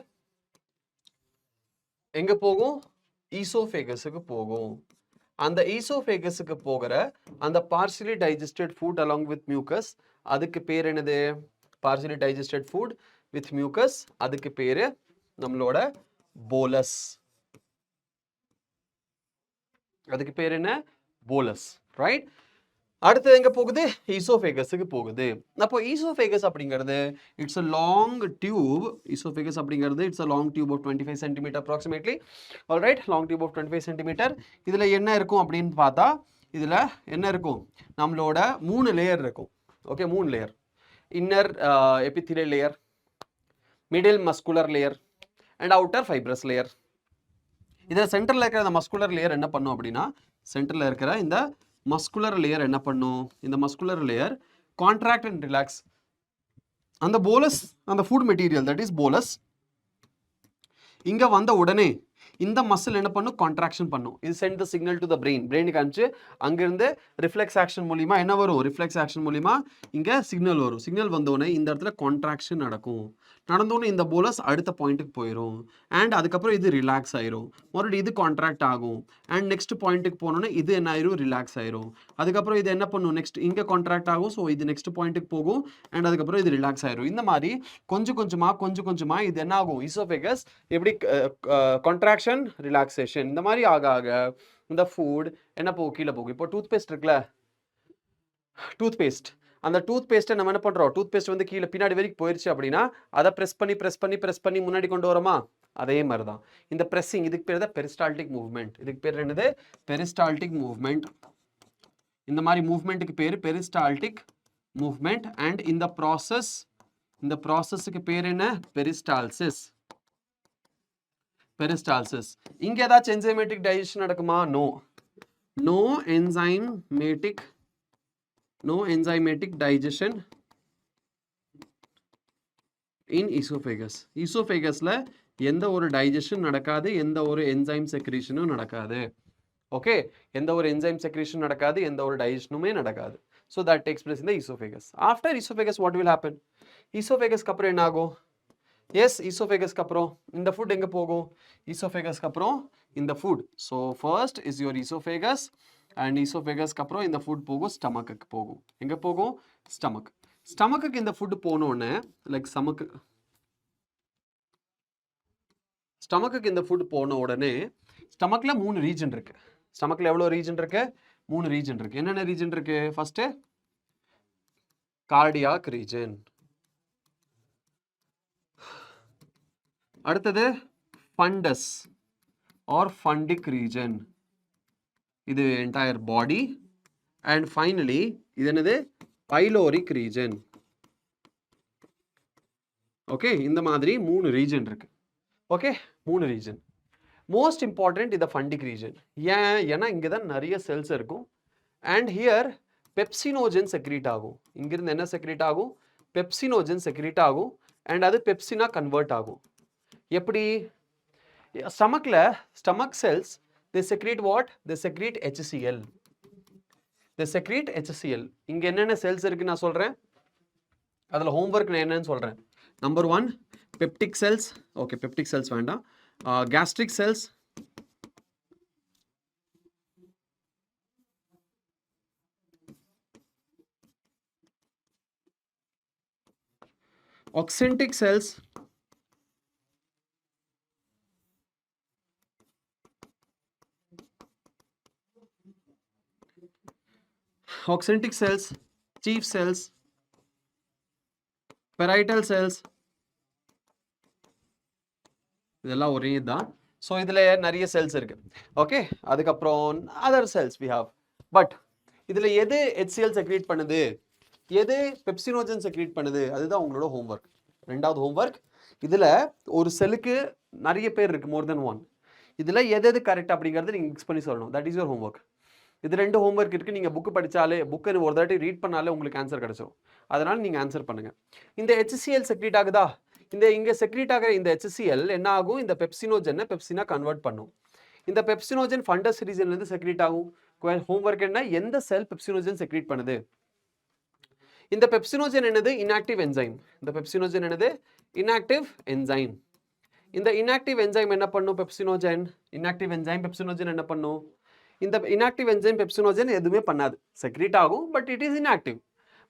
எங்க போகும், ஈசோஃபேகஸுக்கு போகும். அந்த ஈசோஃபேகஸுக்கு போகிற அந்த partially digested food along with mucus, அதுக்கு பேர் என்னது, partially digested food with mucus, அதுக்கு பேரு நம்மளோட போலஸ். அதுக்கு பேர் என்ன, போலஸ். ரைட். அடுத்து எங்க போகுது, ஈசோஃபேகஸுக்கு போகுது. அப்போ ஈசோஃபேகஸ் அப்படிங்கிறது it's a long tube. Oesophagus அப்படிங்கிறது it's a long tube of 25 cm approximately. All right, long tube of 25 cm. இதுல என்ன இருக்கும் அப்படின்னு பார்த்தா, இதுல என்ன இருக்கும், நம்மளோட 3 லேயர் இருக்கும். Okay, 3 layer, inner epithelial layer, middle muscular layer and outer fibrous layer. இதில் சென்டரில் இருக்கிற அந்த மஸ்குலர் லேயர் என்ன பண்ணும் அப்படின்னா, சென்டரில் இருக்கிற இந்த மஸ்குலர் லேயர் என்ன பண்ணும், இந்த muscular layer contract and relax. அந்த போலஸ், அந்த food material that is bolus இங்கே வந்த உடனே இந்த மசில் என்ன பண்ணும், கான்ட்ராக்ஷன் பண்ணும். இது send the signal to the brain, பிரெயினுக்கு அனுப்பிச்சு அங்கிருந்து ரிஃப்ளெக்ஸ் ஆக்ஷன் மூலியமா என்ன வரும், ரிஃப்ளெக்ஸ் ஆக்ஷன் மூலியமா இங்க சிக்னல் வரும். சிக்னல் வந்தோடனே இந்த இடத்துல கான்ட்ராக்ஷன் நடக்கும். நடந்தோடனே இந்த போலஸ் அடுத்த பாயிண்ட்டுக்கு போயிடும். அண்ட் அதுக்கப்புறம் இது ரிலாக்ஸ் ஆயிரும். மறுபடியும் இது கான்ட்ராக்ட் ஆகும். அண்ட் நெக்ஸ்ட் பாயிண்ட்டுக்கு போனோன்னே இது என்ன ஆயிரும், ரிலாக்ஸ் ஆயிரும். அதுக்கப்புறம் இது என்ன பண்ணும், நெக்ஸ்ட் இங்கே கான்ட்ராக்ட் ஆகும். ஸோ இது நெக்ஸ்ட் பாயிண்ட்டுக்கு போகும். அண்ட் அதுக்கப்புறம் இது ரிலாக்ஸ் ஆயிரும். இந்த மாதிரி கொஞ்சம் கொஞ்சமாக இது என்ன ஆகும், ஈசோஃபேகஸ் எப்படி கான்ட்ராக்ஷன் ரிலாக்ஸேஷன் இந்த மாதிரி ஆக ஆக இந்த ஃபுட் என்ன போகும், கீழே போகும். இப்போ டூத் பேஸ்ட் இருக்குல்ல, டூத் பேஸ்ட், அந்த டூத் பேஸ்ட்டை நம்ம என்ன பண்ணுறோம், டூத் பேஸ்ட் வந்து கீழே பின்னாடி வரைக்கும் போயிடுச்சு அப்படின்னா அதை ப்ரெஸ் பண்ணி முன்னாடி கொண்டு வரோமா, அதே மாதிரி தான் இந்த ப்ரெஸ்ஸிங். இதுக்கு பேர் தான் பெரிஸ்டால்டிக் மூவ்மெண்ட். இதுக்கு பேர் என்னது, பெரிஸ்டால்டிக் மூவ்மெண்ட். இந்த மாதிரி மூவ்மெண்ட்டுக்கு பேர் பெரிஸ்டால்டிக் மூவ்மெண்ட். அண்ட் இந்த ப்ராசஸ்க்கு பேர் என்ன, பெரிஸ்டால்சிஸ். பெரிஸ்டால்சிஸ். இங்க ஏதாச்சும் என்சைமேட்டிக் டைஜஷன் நடக்குமா, no enzymatic digestion in esophagus. ஈசோஃபேகஸ்ல எந்த ஒரு டைஜஷன் நடக்காது, எந்த ஒரு என்சைம் செக்ரீஷனும் நடக்காது. ஓகே, எந்த ஒரு என்சைம் செக்ரீஷன் நடக்காது, எந்த ஒரு டைஜஷனுமே நடக்காது. So that takes place in the esophagus. After esophagus what will happen? ஈசோஃபேகஸ்க்கு அப்புறம் என்ன ஆகும், எஸ் ஈசோஃபேகஸ்க்கு அப்புறம் இந்த ஃபுட் எங்கே போகும், ஈசோஃபேகஸ்க்கு அப்புறம் இந்த food. So first is your oesophagus. And ஈசோஃபேகஸ்க்கு அப்புறம் இந்த ஃபுட் போகும், ஸ்டமக்குக்கு போகும். எங்கே போகும், ஸ்டமக்குக்கு இந்த ஃபுட் போனோடனே லைக் ஸ்டமக்குக்கு இந்த ஃபுட் போன உடனே ஸ்டமக்கில் 3 ரீஜன் இருக்கு. ஸ்டமக்கில் எவ்வளோ ரீஜன் இருக்கு, 3 ரீஜன் இருக்கு. என்னென்ன ரீஜன் இருக்கு, ஃபர்ஸ்ட் கார்டியாக் ரீஜன், அடுத்தது ஃபண்டஸ் ஆர் ஃபண்டிக் ரீஜன், இது என்டையர் பாடி. அண்ட் ஃபைனலி இது என்னது, பைலோரிக் ரீஜன். ஓகே, இந்த மாதிரி 3 ரீஜன் இருக்கு. Okay, 3 region. மோஸ்ட் இம்பார்ட்டன்ட் இந்த ஃபண்டிக் ரீஜன். ஏன்னா இங்கே தான் நிறைய செல்ஸ் இருக்கும். அண்ட் ஹியர் பெப்சினோஜன் செக்ரீட் ஆகும். இங்கிருந்து என்ன செக்ரீட் ஆகும், பெப்சினோஜன் செக்ரீட் ஆகும். அண்ட் அது பெப்சினா கன்வெர்ட் ஆகும். எப்படி, stomach cells they secrete what, they secrete HCl. இங்க என்னென்ன செல்ஸ் இருக்கு நான் சொல்றேன், அதுல ஹோம்வொர்க் நான் என்னன்னு சொல்றேன். Number 1 peptic cells. Okay, peptic cells வேண்டாம். Gastric cells, oxyntic cells, chief cells, parietal cells, இதெல்லாம் ஒரே தான். ஸோ இதில் நிறைய செல்ஸ் இருக்கு. ஓகே, அதுக்கப்புறம் other cells we have. But இதில் எது HCl செக்ரீட் பண்ணுது, எது பெப்சினோஜன் செக்ரீட் பண்ணுது, அதுதான் உங்களோட ஹோம்ஒர்க். 2வது ஹோம்ஒர்க். இதில் ஒரு செல்லுக்கு நிறைய பேர் இருக்கு, மோர் தென் 1. இதில் எது கரெக்ட் அப்படிங்கிறது நீங்கள் மிக்ஸ் பண்ணி சொல்லணும். That is your homework. இது 2 ஹோம்ஒர்க் இருக்குது. நீங்கள் புக்கு படித்தாலே, புக்கை ஒரு தாட்டி ரீட் பண்ணாலே உங்களுக்கு ஆன்சர் கிடச்சிடும். அதனால் நீங்கள் ஆன்சர் பண்ணுங்கள். இந்த HCl செக்ரீட் ஆகுதா, இங்கே செக்ரீட் ஆகிற இந்த HCl என்ன ஆகும், இந்த பெப்சினோஜனை பெப்சினா கன்வெர்ட் பண்ணும். இந்த பெப்சினோஜன் ஃபண்டஸ் ரீஜன்லேருந்து செக்ரீட் ஆகும். ஹோம்ஒர்க் என்ன, எந்த செல் பெப்சினோஜன் செக்ரீட் பண்ணுது. இந்த பெப்சினோஜன் என்னது, இன்ஆக்டிவ் என்சைம். இந்த பெப்சினோஜன் என்னது, இன்ஆக்டிவ் என்சைம். இந்த இன்ஆக்டிவ் என்சைம் என்ன பண்ணும், பெப்சினோஜன் இன்ஆக்டிவ் என்சைம் பெப்சினோஜன் என்ன பண்ணும், இந்த இன்ஆக்டிவ் என்சைம் பெப்சினோஜன் எதுவுமே பண்ணாது, செக்ரீட் ஆகும், but it is inactive.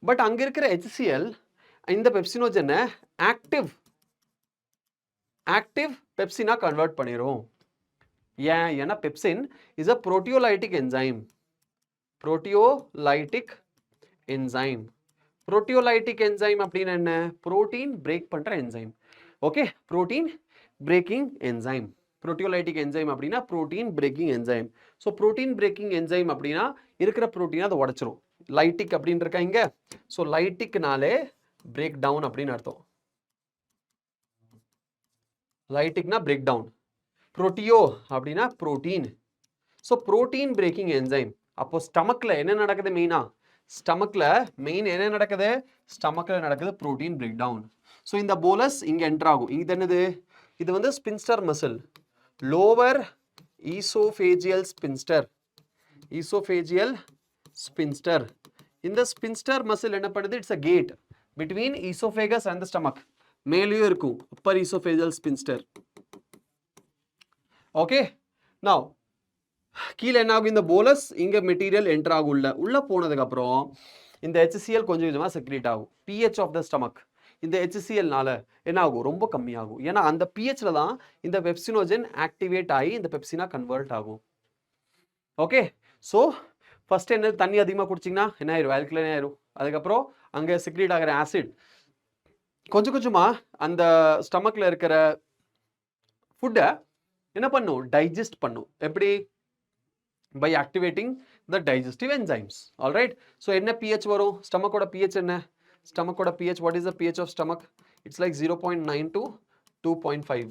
But அங்கே இருக்கிற HCl இந்த பெப்சினோஜனை ஆக்டிவ் பெப்சினா கன்வெர்ட் பண்ணிடும். ஏன்னா pepsin is a proteolytic enzyme. Proteolytic enzyme அப்படின்னா என்ன, புரோட்டீன் பிரேக் பண்ற enzyme. Okay, protein breaking enzyme. Proteolytic enzyme அப்படின்னா protein breaking enzyme. So protein breaking enzyme அப்படின்னா இருக்கிற புரோட்டீனை அதை உடைச்சிரும். லைட்டிக் அப்படின்னு இருக்கா இங்க. ஸோ லைட்டிக்னாலே பிரேக் டவுன் அப்படின்னு அர்த்தம். லைட்டிக்னா பிரேக் டவுன், புரோட்டியோ அப்படின்னா protein. So protein breaking enzyme. அப்போ ஸ்டமக்கில் என்ன நடக்குது, ஸ்டமக்கில் என்ன நடக்குது, ஸ்டமக்கில் நடக்குது புரோட்டீன் பிரேக் டவுன். ஸோ இந்த போலஸ் இங்கே என்டர் ஆகும். இது என்னது, இது வந்து sphincter muscle. lower esophageal sphincter. Esophageal sphincter. In the sphincter muscle என்ன பண்ணுது? It's a gate between esophagus and the stomach. மேலேயும் இருக்கும் upper esophageal sphincter. Okay. Now கீழே என்ன ஆகும்? இந்த போலஸ் இங்க மெட்டீரியல் என்டர் ஆகும். உள்ள போனதுக்கு அப்புறம் இந்த HCl கொஞ்சம் கொஞ்சமா செக்ரேட் ஆகும். pH of the stomach இந்த HClனால என்ன ஆகும்? ரொம்ப கம்மியாகும். ஏன்னா அந்த pHல தான் இந்த பெப்சினோஜன் ஆக்டிவேட் ஆகி இந்த பெப்சினா கன்வெர்ட் ஆகும். ஓகே. ஸோ ஃபர்ஸ்ட் என்ன, தண்ணி அதிகமாக குடிச்சிங்கன்னா என்ன ஆயிரும்? ஆல்கலைன் ஆயிரும். அதுக்கப்புறம் அங்கே செக்ரேட் ஆகிற ஆசிட் கொஞ்சம் கொஞ்சமாக அந்த ஸ்டமக்கில் இருக்கிற ஃபுட்டை என்ன பண்ணும்? டைஜஸ்ட் பண்ணும். எப்படி? By activating the digestive enzymes. Alright. So என்ன pH வரும்? ஸ்டமக்கோட pH என்ன? ஸ்டமக்கோட pH, what is the pH of stomach? It's like 0.9 to 2.5.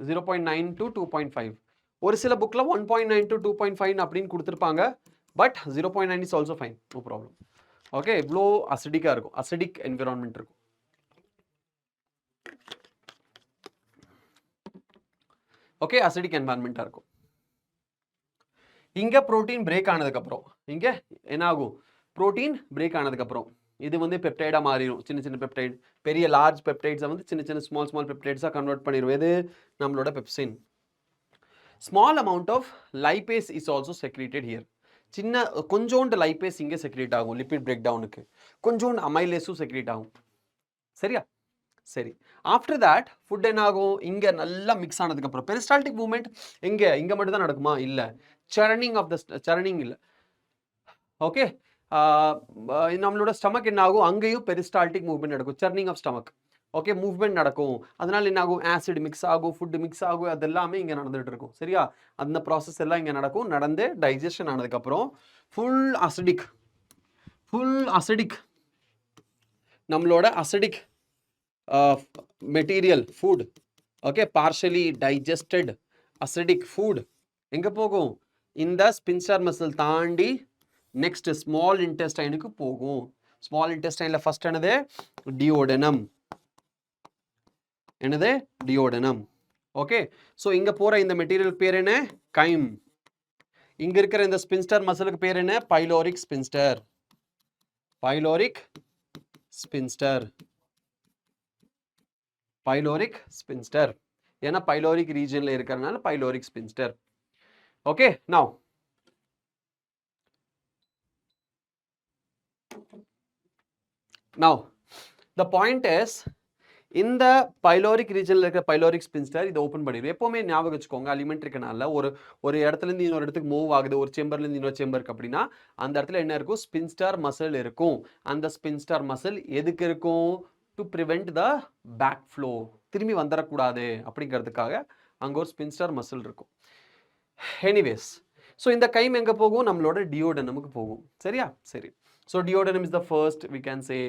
0.9 to 2.5. ஒரு சில புக்கில் 1.9 to 2.5 அப்படின்னு கொடுத்துருப்பாங்க. But 0.9 is also fine, no problem. Okay. இவ்வளோ அசிடிக்காக இருக்கும், அசிடிக் என்விரான்மெண்ட் இருக்கும். ஓகே, அசிடிக் என்வாயன்மெண்ட்டாக இருக்கும். இங்கே ப்ரோட்டீன் பிரேக் ஆனதுக்கப்புறம் இங்கே என்ன ஆகும்? ப்ரோட்டீன் பிரேக் ஆனதுக்கப்புறம் இது வந்து பெப்டைடாக மாறிடும். சின்ன சின்ன பெப்டைட், பெரிய லார்ஜ் பெப்டைட்ஸை வந்து சின்ன சின்ன ஸ்மால் பெப்டைட்ஸாக கன்வெர்ட் பண்ணிடும். எது? நம்மளோட pepsin. Small amount of lipase is also secreted here. சின்ன கொஞ்சோண்டு லைபேஸ் இங்கே செக்ரேட் ஆகும் லிபிட் பிரேக் டவுனுக்கு. கொஞ்சோண்டு அமைலேஸும் செக்ரேட் ஆகும். சரியா? சரி. ஆஃப்டர் தட் ஃபுட் என்ன ஆகும்? இங்கே நல்லா மிக்ஸ் ஆனதுக்கப்புறம் பெரிஸ்டால்டிக் மூவ்மெண்ட் இங்கே மட்டும் தான் நடக்குமா? இல்லை. சரனிங் ஆஃப் த சரனிங் இல்லை. ஓகே. நம்மளோட ஸ்டமக் என்ன ஆகும்? அங்கேயும் பெரிஸ்டால்டிக் மூவ்மெண்ட் நடக்கும், churning of stomach. Okay, movement நடக்கும். அதனால என்ன ஆகும்? ஆசிட் மிக்ஸ் ஆகும், ஃபுட் மிக்ஸ் ஆகும், அது எல்லாமே இங்கே நடந்துகிட்டு இருக்கும். சரியா? அந்த ப்ராசஸ் எல்லாம் இங்கே நடக்கும். நடந்து டைஜஷன் ஆனதுக்கப்புறம் ஃபுல் அசிடிக் நம்மளோட acidic material food, okay, partially digested acidic food எங்கே போகும்? இந்த ஸ்பின்சர் மசில் தாண்டி நெக்ஸ்ட் ஸ்மால் இன்டெஸ்டைனுக்கு போகும். ஸ்மால் இன்டெஸ்டைனில் ஃபர்ஸ்ட் என்னது? டியோடனம். என்னது? டியோடனம். ஓகே. ஸோ இங்கே போகிற இந்த மெட்டீரியல் பேர் என்ன? கைம். இங்கே இருக்கிற இந்த ஸ்பின்ஸ்டர் மசிலுக்கு பேர் என்ன? Pyloric spinster. Pyloric spinster. Pyloric spinster. ஏன்னா பைலோரிக் ரீஜனில் இருக்கிறதுனால pyloric spinster. Okay. Now the point is, இந்த பைலோரிக் ரீஜனில் இருக்கிற பைலோரிக் ஸ்பின்ஸ்டர் இதை ஓப்பன் பண்ணிடும். எப்போவுமே ஞாபகம் வச்சுக்கோங்க, அலிமெண்ட்ரி கனாலில் ஒரு இடத்துலேருந்து இன்னொரு இடத்துக்கு மூவ் ஆகுது, ஒரு சேம்பர்லேருந்து இன்னொரு சேம்பருக்கு அப்படின்னா அந்த இடத்துல என்ன இருக்கும்? ஸ்பின்ஸ்டர் மசில் இருக்கும். அந்த ஸ்பின்ஸ்டர் மசில் எதுக்கு இருக்கும்? To prevent the back flow, திரும்பி வந்துடக்கூடாது அப்படிங்கிறதுக்காக அங்கே ஒரு ஸ்பின்ஸ்டர் மசில் இருக்கும். எனிவேஸ், ஸோ இந்த கைம் எங்கே போகும்? நம்மளோட டியோடனமுக்கு போகும். சரியா? சரி. So duodenum is the first, we can say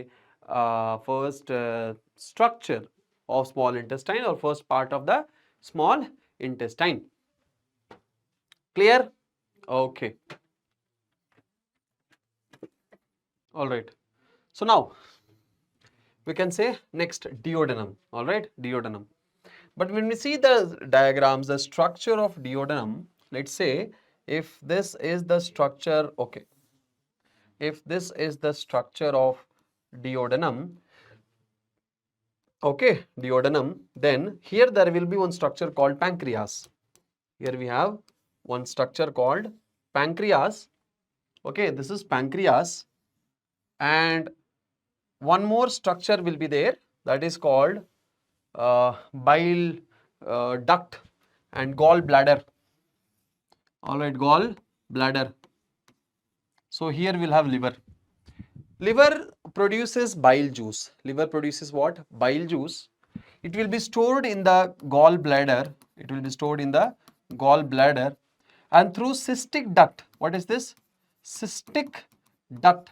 first structure of small intestine or first part of the small intestine. Clear? Okay. All right. So now we can say next duodenum. All right, duodenum. But when we see the diagrams, the structure of duodenum, let's say if this is the structure, okay, if this is the structure of duodenum, okay, duodenum, then here there will be one structure called pancreas. Here we have one structure called pancreas. Okay, this is pancreas, and one more structure will be there, that is called bile duct and gallbladder. All right, gallbladder. So here we'll have liver. Liver produces bile juice. Liver produces what? Bile juice. It will be stored in the gallbladder. It will be stored in the gallbladder, and through cystic duct. What is this? Cystic duct.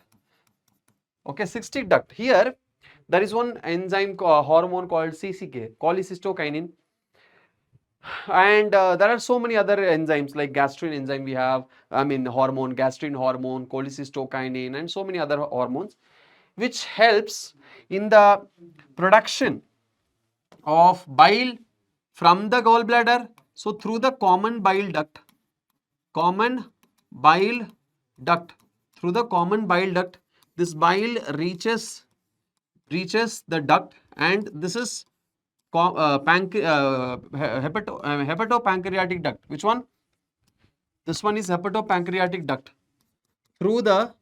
Okay, cystic duct. Here there is one enzyme hormone called CCK, cholecystokinin, and there are so many other enzymes like gastrin enzyme we have, hormone, gastrin hormone, cholecystokinin, and so many other hormones which helps in the production of bile from the gallbladder. So through the common bile duct, through the common bile duct, this bile reaches the duct, and this is hepatopancreatic duct. Which one? This one is hepatopancreatic duct. Through the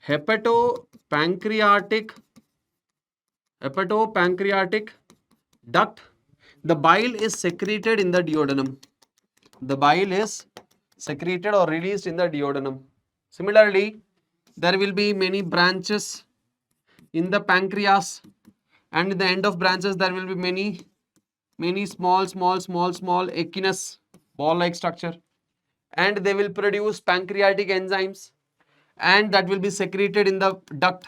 hepatopancreatic duct, the bile is secreted in the duodenum. The bile is secreted or released in the duodenum. Similarly, there will be many branches in the pancreas, and in the end of branches there will be many small achinous ball like structure, and they will produce pancreatic enzymes, and that will be secreted in the duct.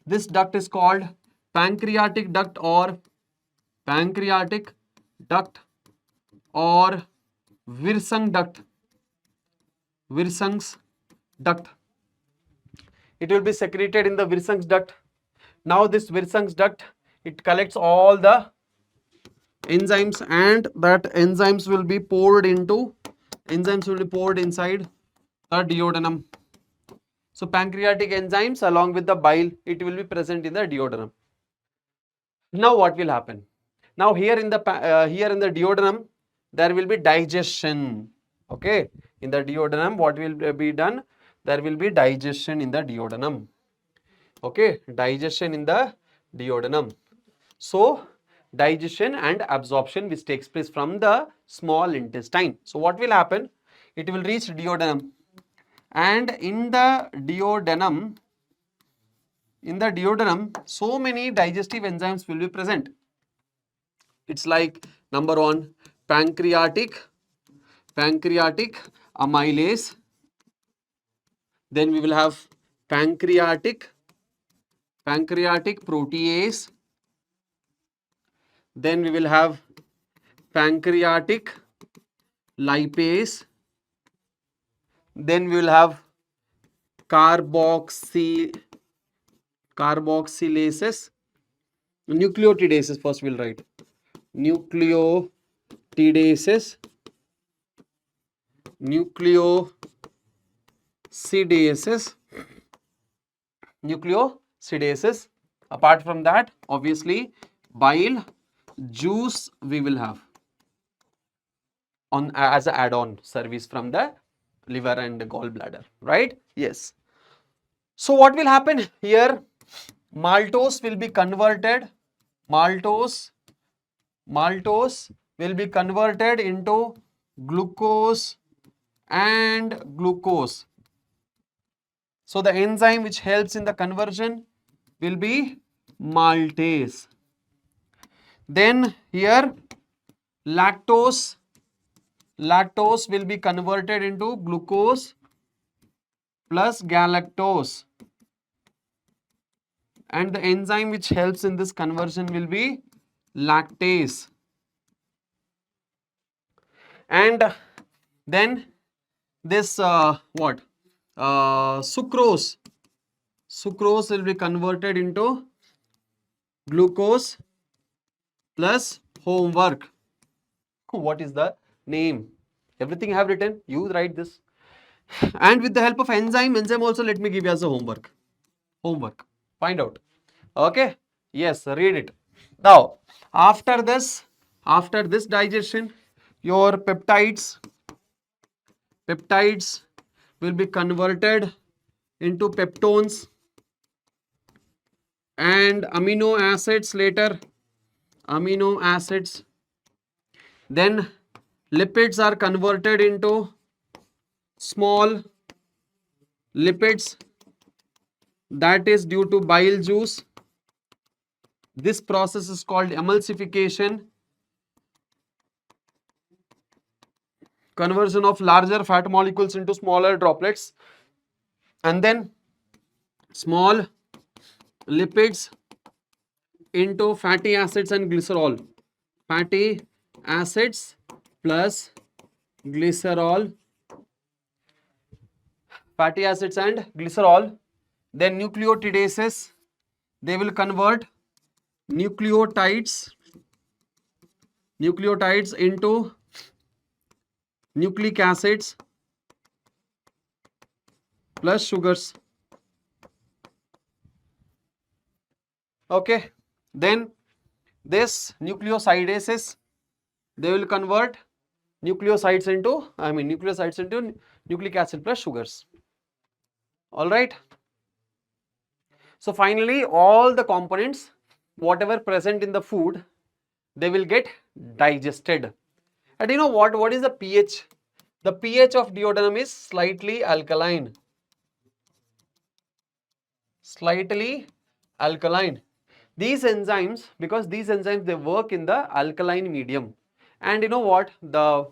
This duct is called pancreatic duct or Wirsung duct. Wirsung's duct. It will be secreted in the Wirsung's duct. Now this Wirsung's duct, it collects all the enzymes, and that enzymes will be poured inside the duodenum. So pancreatic enzymes along with the bile, it will be present in the duodenum. Now what will happen? Now here in the duodenum, there will be digestion. Okay, in the duodenum, what will be done? There will be digestion in the duodenum. Okay, digestion in the duodenum. So digestion and absorption which takes place from the small intestine. So what will happen? It will reach duodenum, and in the duodenum, so many digestive enzymes will be present. It's like number one, pancreatic amylase. Then we will have pancreatic protease. Then we will have pancreatic lipase. Then we will have carboxylases. Nucleotidases first we'll write. Nucleosidases. Apart from that, obviously, bile juice we will have on as an add-on service from the liver and the gallbladder, right? Yes. So what will happen here? Maltose will be converted. Maltose will be converted into glucose and glucose. So the enzyme which helps in the conversion will be maltase. Then here lactose will be converted into glucose plus galactose, and the enzyme which helps in this conversion will be lactase. And then this sucrose will be converted into glucose plus homework. What is the name? Everything I have written, you write this. And with the help of enzyme also let me give you as a homework. Find out. Okay? Yes, read it. Now, after this digestion, your peptides will be converted into peptones and amino acids later. Then lipids are converted into small lipids, that is due to bile juice. This process is called emulsification. Conversion of larger fat molecules into smaller droplets, and then small lipids into fatty acids and glycerol. Fatty acids plus glycerol. Fatty acids and glycerol. Then nucleotidases, they will convert nucleotides into nucleic acids plus sugars. Okay, then this nucleosidases, they will convert nucleosides into, nucleosides into nucleic acid plus sugars. All right. So finally, all the components, whatever present in the food, they will get digested. And you know what? What is the pH? The pH of duodenum is slightly alkaline. Slightly alkaline. These enzymes, because these enzymes, they work in the alkaline medium. And you know what? The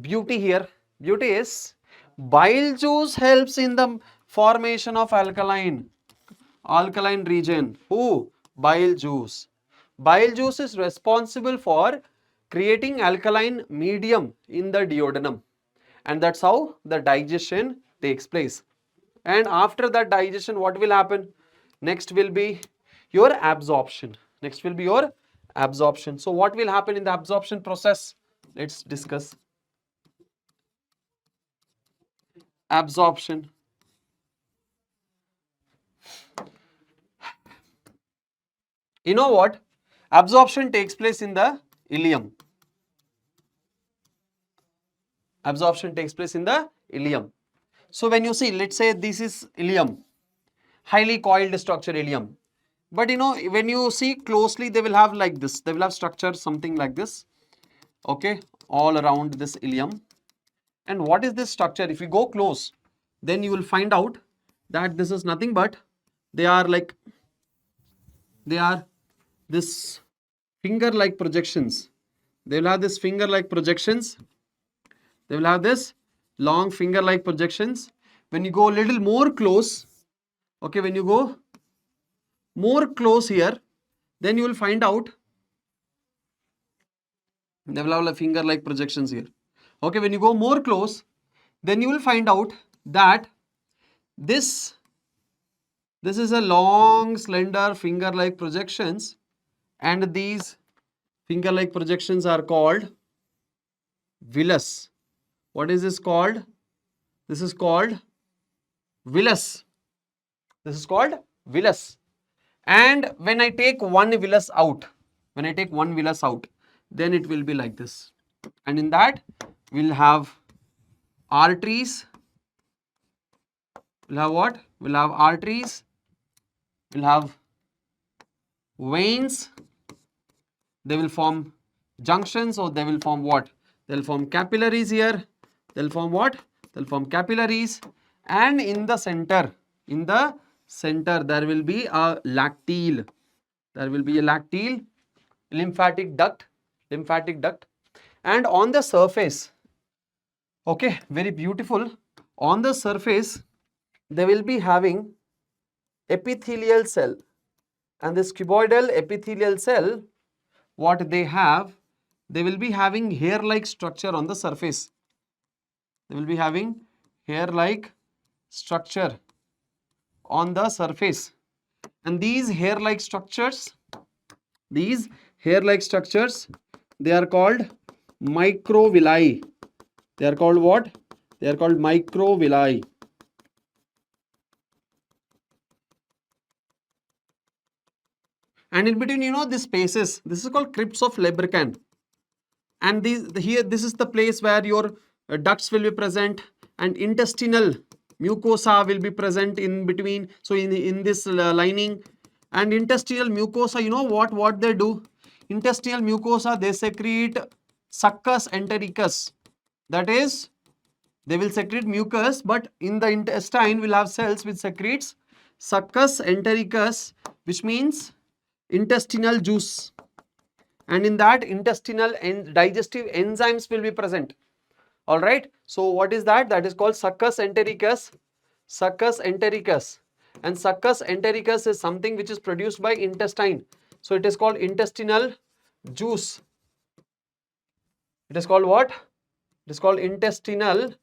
beauty is bile juice helps in the formation of alkaline region. Who? Bile juice. Bile juice is responsible for creating alkaline medium in the duodenum, and that's how the digestion takes place. And after that digestion, what will happen? Next will be your absorption. Next will be your absorption. So what will happen in the absorption process? Let's discuss. Absorption. You know what? Absorption takes place in the ileum. Absorption takes place in the ileum. So when you see, let's say this is ileum, highly coiled structure ileum. But you know, when you see closely, they will have like this. They will have structure something like this. Okay, all around this ileum. And what is this structure? If you go close, then you will find out that this is nothing but they are this finger-like projections. They will have this finger-like projections. They will have this long finger-like projections. When you go a little more close, okay, when you go more close here, then you will find out they will have like finger-like projections here. Okay, when you go more close, then you will find out that this is a long, slender finger-like projections, and these finger-like projections are called villus. What is this called? This is called villus. This is called villus. And when I take one villus out, then it will be like this. And in that, we'll have arteries. We'll have what? We'll have arteries. We'll have veins. They will form junctions, or they will form what? They'll form capillaries here. They'll form what? They'll form capillaries. And in the center, there will be a lacteal. There will be a lacteal, lymphatic duct. And on the surface, okay, very beautiful. On the surface, they will be having epithelial cell. And this cuboidal epithelial cell, what they have, they will be having hair-like structure on the surface. They will be having hair-like structure on the surface. And these hair-like structures, they are called microvilli. They are called what? They are called microvilli. And in between, you know, these spaces, this is called crypts of Lebrun. And this is the place where your ducts will be present, and intestinal mucosa will be present in between. So in this lining, and intestinal mucosa, you know what they do? Intestinal mucosa, they secrete succus entericus. That is, they will secrete mucus, but in the intestine will have cells which secretes succus entericus, which means intestinal juice. And in that, intestinal and digestive enzymes will be present. All right. So what is that? That is called succus entericus. And succus entericus is something which is produced by intestine. So it is called intestinal juice. It is called what? It is called intestinal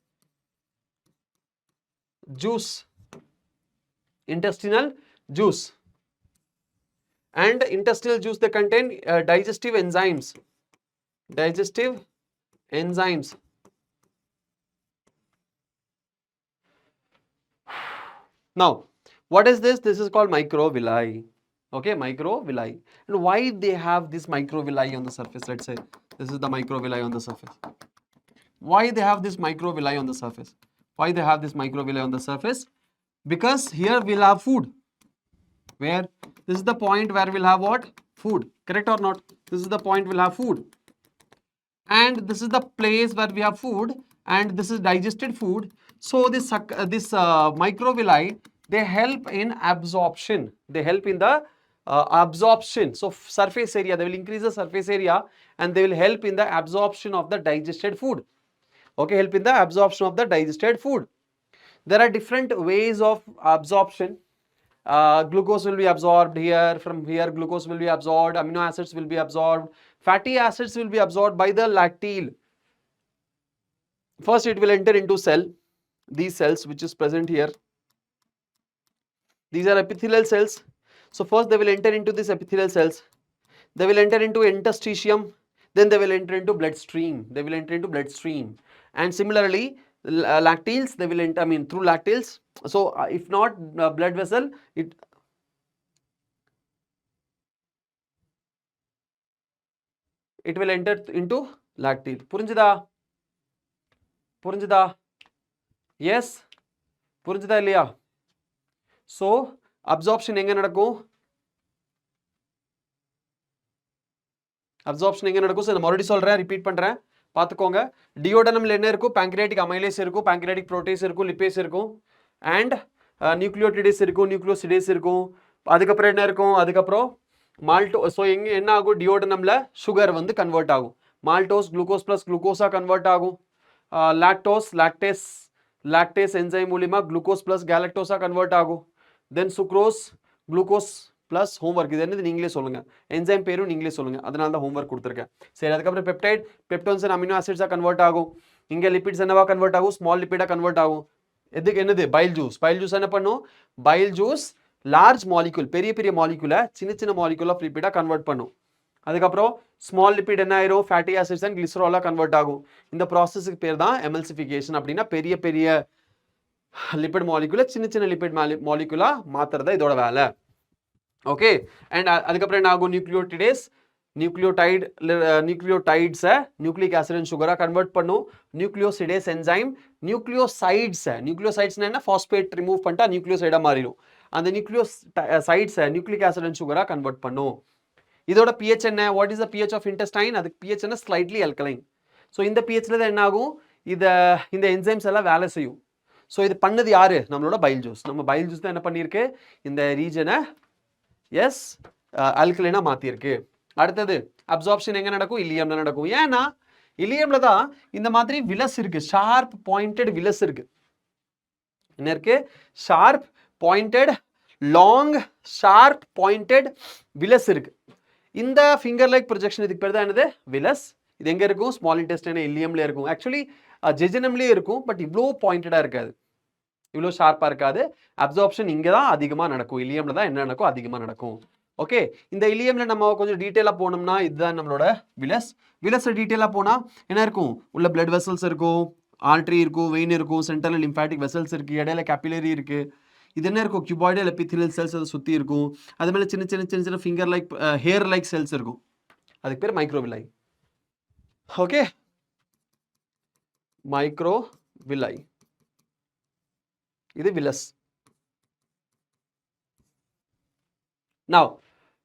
juice. Intestinal juice. And intestinal juice, they contain digestive enzymes. Now, what is this? This is called microvilli. Okay, microvilli. And why they have this microvilli on the surface? Let's say this is the microvilli on the surface. Why they have this microvilli on the surface? Why they have this microvilli on the surface? Because here we'll have food. Where? This is the point where we'll have what? Food. Correct or not? This is the point we'll have food. And this is the place where we have food, and this is digested food. So this microvilli, they help in absorption. They help in the absorption. So surface area, they will increase the surface area, and they will help in the absorption of the digested food. Okay, help in the absorption of the digested food. There are different ways of absorption. Glucose will be absorbed here. From here, glucose will be absorbed. Amino acids will be absorbed. Fatty acids will be absorbed by the lactyle. First, it will enter into cell. These cells, which is present here, these are epithelial cells. So first, they will enter into these epithelial cells. They will enter into interstitium. Then they will enter into bloodstream. They will enter into bloodstream. And similarly, lacteals, they will enter, through lacteals. So if not blood vessel, it will enter into lacteal. புரிஞ்சுதா? புரிஞ்சுதா? Yes? புரிஞ்சுதா இல்லையா? So absorption எங்க நடக்கும்? Absorption எங்க நடக்கும்? Sir நான் மறுபடியும் சொல்றேன், ரிப்பீட் பண்றேன், பார்த்துக்கோங்க. டியோடனம்ல என்ன இருக்கும்? pancreatic amylase இருக்கும், pancreatic protease இருக்கும், lipase இருக்கும், அண்ட் நியூக்ளியோட்டிடேஸ் இருக்கும், நியூக்ளியோசிடேஸ் இருக்கும். அதுக்கப்புறம் என்ன இருக்கும்? அதுக்கப்புறம் மால்டோ. ஸோ எங்க என்ன ஆகும்? டியோடனம்ல சுகர் வந்து கன்வெர்ட் ஆகும். மால்டோஸ் குளுக்கோஸ் பிளஸ் குளுக்கோஸா கன்வெர்ட் ஆகும். லாக்டேஸ் என்சைம் மூலியமா குளுக்கோஸ் பிளஸ் கேலக்டோஸா கன்வெர்ட் ஆகும். தென் சுக்ரோஸ் குளுக்கோஸ் பிளஸ் ஹோம்ஒர்க். இது என்னது நீங்களே சொல்லுங்க, என்சைம் பேரும் நீங்களே சொல்லுங்க, அதனால தான் ஹோம்ஒர்க் கொடுத்துருக்கேன். சரி, அதுக்கப்புறம் பெப்டைட், பெப்டோன்ஸ் அண்ட் அமினோ ஆசிட்ஸாக கன்வெர்ட் ஆகும். இங்கே லிபிட்ஸ் என்னவா கன்வெர்ட் ஆகும்? ஸ்மால் லிபிடா கன்வெர்ட் ஆகும். எதுக்கு? என்னது? File juice. பைல் ஜூஸ் என்ன பண்ணும்? பைல் ஜூஸ் லார்ஜ் மாலிக்யூல், பெரிய பெரிய மாலிக்யூலை சின்ன சின்ன மாலிக்யூல் ஆஃப் லிபிடா கன்வெர்ட் பண்ணும். அதுக்கப்புறம் ஸ்மால் லிபிட் என்ன ஆயிரும்? ஃபேட்டி ஆசிட்ஸ் அண்ட் கிளிசராலா கன்வெர்ட் ஆகும். இந்த ப்ராசஸுக்கு பேர் தான் எமல்சிஃபிகேஷன். அப்படின்னா பெரிய பெரிய லிபிட் மாலிக்யூலை சின்ன சின்ன லிபிட் மாலிக்யூலா மாத்துறதா இதோட வேலை. ஓகே, அண்ட் அதுக்கப்புறம் என்ன ஆகும்? நியூக்ளியோட்டிடேஸ் நியூக்ளியோடைட்ஸை நியூக்ளிக் ஆசிட் அண்ட் சுகராக கன்வெர்ட் பண்ணும். நியூக்ளியோசிடேஸ் என்சைம் நியூக்ளியோசைட்ஸ் என்ன? ஃபாஸ்பேட் ரிமூவ் பண்ணிட்டா நியூக்ளியோசைடாக மாறிடும். அந்த நியூக்ளியோசைட்ஸை நியூக்ளிக் ஆசிட் அண்ட் சுகராக கன்வெர்ட் பண்ணும். இதோட பிஹெச் என்ன? What is the pH of intestine? அதுக்கு பிஹெச் என்ன? Slightly alkaline. ஸோ இந்த பிஹெச்ல தான் என்ன ஆகும்? இந்த என்சைம்ஸ் எல்லாம் வேலை செய்யும். ஸோ இது பண்ணது யாரு? நம்மளோட பைல் ஜூஸ். நம்ம பைல் ஜூஸ் தான் என்ன பண்ணியிருக்கு? இந்த ரீஜனை அல்கலைனா மாத்திருக்கு. அடுத்தது அப்சார்ப்ஷன் எங்க நடக்கும்? இலியம்ல நடக்கும். ஏன்னா இலியம்ல தான் இந்த மாதிரி விலஸ் இருக்கு, ஷார்ப் பாயிண்டட் விலஸ் இருக்கு. என்ன இருக்கு? Sharp pointed, long sharp pointed villus இருக்கு. இந்த ஃபிங்கர் லைக் ப்ரொஜெக்ஷன், இதுக்கு பேர் தான் என்னது? விலஸ். இது எங்க இருக்கும்? ஸ்மால் இன்டெஸ்டைன் இலியம்ல இருக்கும். ஆக்சுவலி ஜெஜனம்லயே இருக்கும், பட் இவ்வளோ பாயிண்டடா இருக்காது, இவ்வளோ ஷார்ப்பாக இருக்காது. அப்சார்ப்ஷன் இங்கே தான் அதிகமாக நடக்கும். இலியமில் தான் என்ன நடக்கும்? அதிகமாக நடக்கும். ஓகே, இந்த இலியமில் நம்ம கொஞ்சம் டீட்டெயிலாக போனோம்னா இதுதான் நம்மளோட விலஸ். டீட்டெயிலாக போனால் என்ன இருக்கும்? உள்ள பிளட் வெசல்ஸ் இருக்கும், ஆர்ட்ரி இருக்கும், வெயின் இருக்கும், சென்ட்ரல் லிம்ஃபாட்டிக் வெசல்ஸ் இருக்குது, இடையில கேபிலரி இருக்குது. இது என்ன இருக்கும்? கியூபாய்டல் எபித்திலியல் செல்ஸ் அதை சுற்றி இருக்கும். அது மேலே சின்ன சின்ன சின்ன சின்ன finger like hair like cells இருக்கும். அதுக்கு பேர் மைக்ரோவிலை. ஓகே, மைக்ரோவிலை. இது விலஸ். நவ்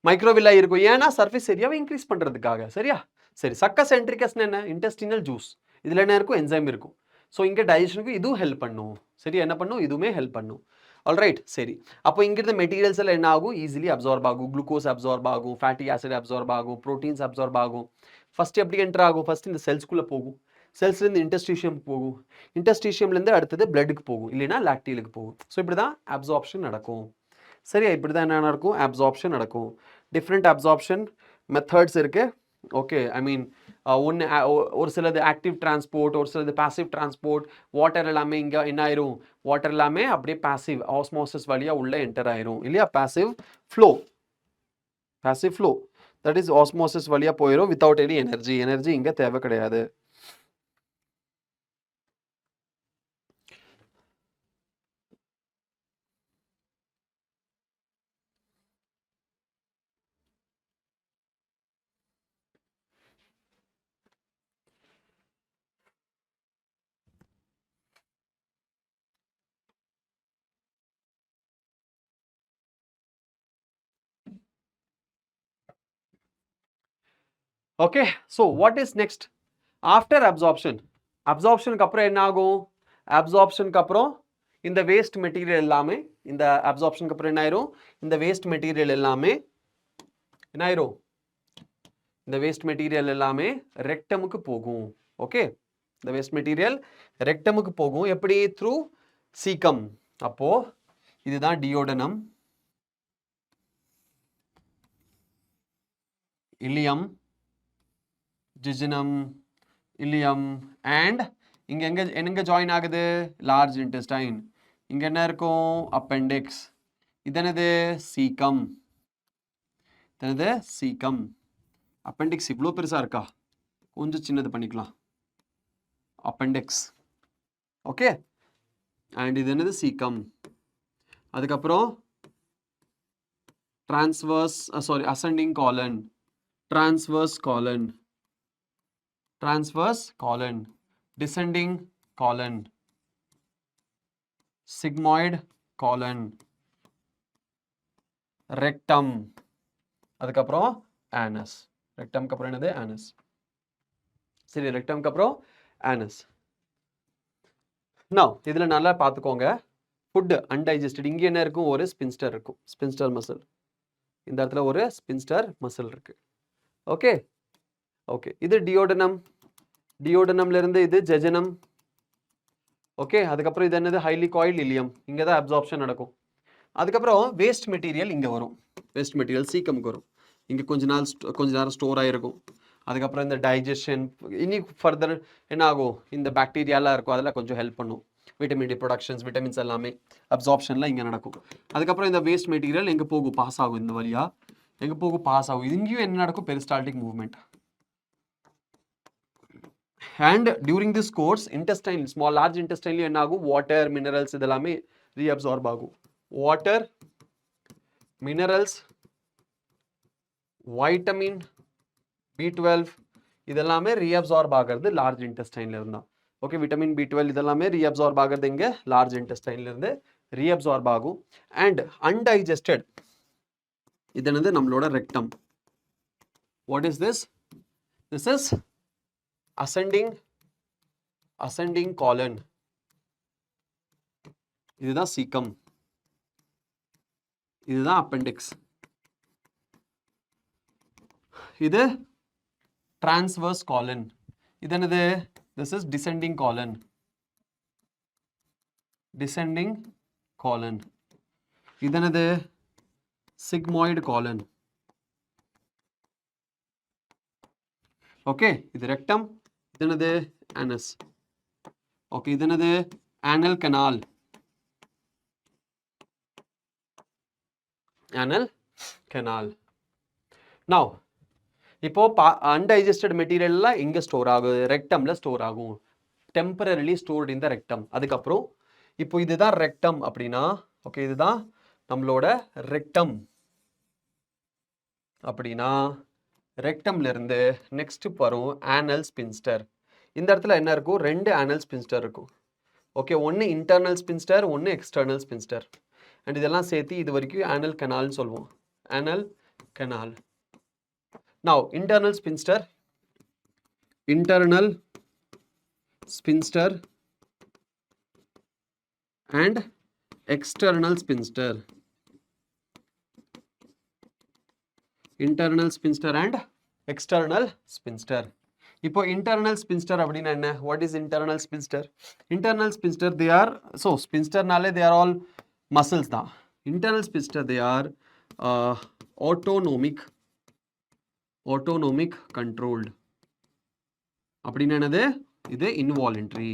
மைக்ரோவில்லா இருக்கும். ஏன்னா சர்ஃபேஸ் ஏரியாவை இன்க்ரீஸ் பண்ணுறதுக்காக. சரியா? சரி, சக்கஸ் சென்ட்ரிகஸ்னு என்ன? Intestinal juice. இதில் என்ன இருக்கும்? என்சைம் இருக்கும். ஸோ இங்கே டைஜஷனுக்கு இதுவும் ஹெல்ப் பண்ணும். சரி, என்ன பண்ணும்? இதுவுமே ஹெல்ப் பண்ணும். ஆல்ரைட், சரி. அப்போ இங்கிருந்த மெட்டீரியல்ஸ் எல்லாம் என்ன ஆகும்? ஈஸிலி அப்சார்ப் ஆகும். குளுக்கோஸ் அப்சார்ப் ஆகும், ஃபேட்டி ஆசிட் அப்சார்ப் ஆகும், ப்ரோட்டீன்ஸ் அப்சார்ப் ஆகும். ஃபர்ஸ்ட் எப்படி என்டர் ஆகும்? ஃபர்ஸ்ட் இந்த செல்ஸ்குள்ளே போகும். செல்ஸ்லேருந்து இன்டெஸ்டிஷியம் போகும். இன்டெஸ்டிஷியம்லேருந்து அடுத்தது பிளட்டுக்கு போகும், இல்லைன்னா லாக்டிலுக்கு போகும். ஸோ இப்படி தான் அப்சார்ப்ஷன் நடக்கும். சரியா? இப்படி தான் என்ன நடக்கும்? அப்சார்ப்ஷன் நடக்கும். டிஃப்ரெண்ட் அப்சார்ப்ஷன் மெத்தட்ஸ் இருக்குது. ஓகே, ஒரு சிலது ஆக்டிவ் டிரான்ஸ்போர்ட், ஒரு சிலது பாசிவ் டிரான்ஸ்போர்ட். வாட்டர் எல்லாமே இங்கே என்ன ஆயிரும்? வாட்டர் எல்லாமே அப்படியே பாசிவ் ஆஸ்மோசிஸ் வழியாக உள்ளே என்டர் ஆயிரும், இல்லையா? Passive flow that is osmosis வழியாக போயிடும் வித்தவுட் எனி எனர்ஜி இங்கே தேவை கிடையாது. Okay, so what is next after absorption? அப்சார்ப்ஷனுக்கு அப்புறம் என்ன ஆகும்? அப்சார்ப்ஷனுக்கு அப்புறம் இந்த வேஸ்ட் மெட்டீரியல் எல்லாமே, இந்த அப்சார்ப்ஷனுக்கு அப்புறம் என்ன ஆயிரும்? இந்த வேஸ்ட் மெட்டீரியல் எல்லாமே என்ன ஆயிரும்? இந்த வேஸ்ட் மெட்டீரியல் எல்லாமே ரெக்டமுக்கு போகும். ஓகே, இந்த வேஸ்ட் மெட்டீரியல் ரெக்டமுக்கு போகும். எப்படி? Through caecum. அப்போ இதுதான் டியோடனம், இலியம், ஜிஜினம், இலியம் அண்ட் இங்க எங்க ஜாயின் ஆகுது? Large intestine. இங்க என்ன இருக்கும்? அப்பெண்டிக்ஸ். இது என்னது? சீக்கம். என்னது? சீக்கம். அப்பெண்டிக்ஸ் இவ்வளோ பெருசா இருக்கா? கொஞ்சம் சின்னது பண்ணிக்கலாம். அப்பெண்டிக்ஸ். ஓகே, அண்ட் இது என்னது? சீக்கம். அதுக்கப்புறம் அசெண்டிங் காலன், transverse colon, descending colon, sigmoid colon, rectum, அதுக்கப்புறம் anus. rectumக்கு அப்புறம் என்னது? anus. சரி, rectumக்கு அப்புறம் anus. now இதுல நல்லா பார்த்துக்கோங்க. Food undigested. இங்க என்ன இருக்கும்? ஒரு ஸ்பின்ஸ்டர் இருக்கும், ஸ்பின்ஸ்டர் மசில். இந்த இடத்துல ஒரு ஸ்பின்ஸ்டர் மசில் இருக்கு. ஓகே ஓகே, இது டியோடனம். டியோடனம்ல இருந்து இது ஜெஜனம். ஓகே, அதுக்கப்புறம் இது என்னது? Highly coil ileum. இங்கே தான் அப்சார்ப்ஷன் நடக்கும். அதுக்கப்புறம் வேஸ்ட் மெட்டீரியல் இங்கே வரும். வேஸ்ட் மெட்டீரியல் சீக்கமுக்கு வரும். இங்கே கொஞ்ச நேரம் ஸ்டோர் ஆகிருக்கும். அதுக்கப்புறம் இந்த டைஜஷன் இனி ஃபர்தர் என்ன ஆகும்? இந்த பாக்டீரியாலாம் இருக்கும், அதெல்லாம் கொஞ்சம் ஹெல்ப் பண்ணும். விட்டமின் டி ப்ரொடக்ஷன்ஸ், விட்டமின்ஸ் எல்லாமே அப்சார்ப்ஷன்லாம் இங்கே நடக்கும். அதுக்கப்புறம் இந்த வேஸ்ட் மெட்டீரியல் எங்கே போகும்? பாஸ் ஆகும். இந்த வழியாக எங்கே போகும்? பாஸ் ஆகும். இங்கேயும் என்ன நடக்கும்? Peristaltic movement. and during this course intestine, large intestine என்ன ஆகும்? water, minerals இதெல்லாமே reabsorb ஆகும். water, minerals, vitamin B12 இதெல்லாமே reabsorb ஆகிறது large intestine இருந்தா. ஓகே, விட்டமின் B12 இதெல்லாமே reabsorb ஆகிறது இங்க large intestine இருந்து reabsorb ஆகும். and undigested இது என்னது? நம்மளோட rectum. what is this? this is ascending colon. இதுதான் சீக்கம், இதுதான் அப்பெண்டிக்ஸ். இது transverse colon. இது என்னது? this is descending colon. இது என்னது? sigmoid colon. ஓகே, இது ரெக்டம். இது என்னது? anus. ஓகே, இது என்னது? anal canal. now இப்போ undigested மெட்டீரியல்லாம் எங்க ஸ்டோர் ஆகும்? ரெக்டம்ல ஸ்டோர் ஆகும். temporarily stored in the rectum. அதுக்கப்புறம் இப்போ இதுதான் ரெக்டம் அப்படின்னா, ஓகே, இதுதான் நம்மளோட ரெக்டம் அப்படின்னா, ரெக்டம்ல இருந்து நெக்ஸ்ட் வரும் anal sphincter. இந்த இடத்துல என்ன இருக்கும்? 2 anal sphincter இருக்கும். ஓகே, ஒன்று இன்டர்னல் ஸ்பின்ஸ்டர், ஒன்று எக்ஸ்டர்னல் ஸ்பின்ஸ்டர். அண்ட் இதெல்லாம் சேர்த்து இது வரைக்கும் anal canalனு சொல்லுவோம். anal canal. now internal sphincter and external sphincter. internal sphincter and external sphincter. இப்போ internal sphincter அப்படின்னா என்ன? what is internal sphincter? internal sphincter they are, so sphincter நாலே they are all muscles தான். internal sphincter they are autonomic controlled. அப்படின்னா என்னது? இது involuntary.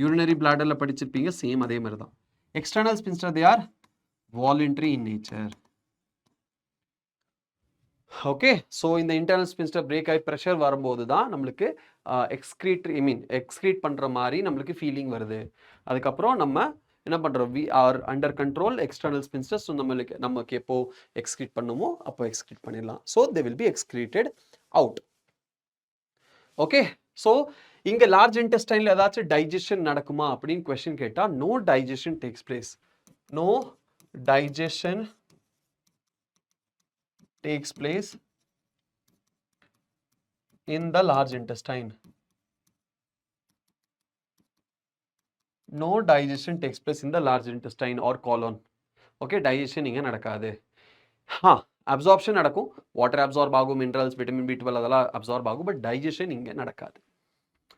urinary bladderல படிச்சிருப்பீங்க, same அதே மாதிரி தான். external sphincter they are voluntary in nature. Okay, so இந்த இன்டர்னல் ஸ்பின்ஸ்டர் பிரேக் ஆகி ப்ரெஷர் வரும்போது தான் நம்மளுக்கு எக்ஸ்க்ரீட் பண்ணுற மாதிரி நம்மளுக்கு ஃபீலிங் வருது. அதுக்கப்புறம் நம்ம என்ன பண்ணுறோம்? We are under control external sphincter. So நமக்கு எப்போ எக்ஸ்க்ரீட் பண்ணுமோ அப்போ எக்ஸ்க்ரீட் பண்ணிடலாம். So they will be excreted out. Okay, so இங்கே லார்ஜ் இன்டெஸ்டைனில் ஏதாச்சும் டைஜஷன் நடக்குமா அப்படின்னு கொஸ்டின் கேட்டால், no digestion takes place. No digestion takes place in the large intestine. No digestion takes place in the large intestine or colon. Okay, digestion inga nadakadu. Absorption nadakum, water absorb agum, minerals, vitamin B12 adala absorb agum, but digestion inga nadakadu.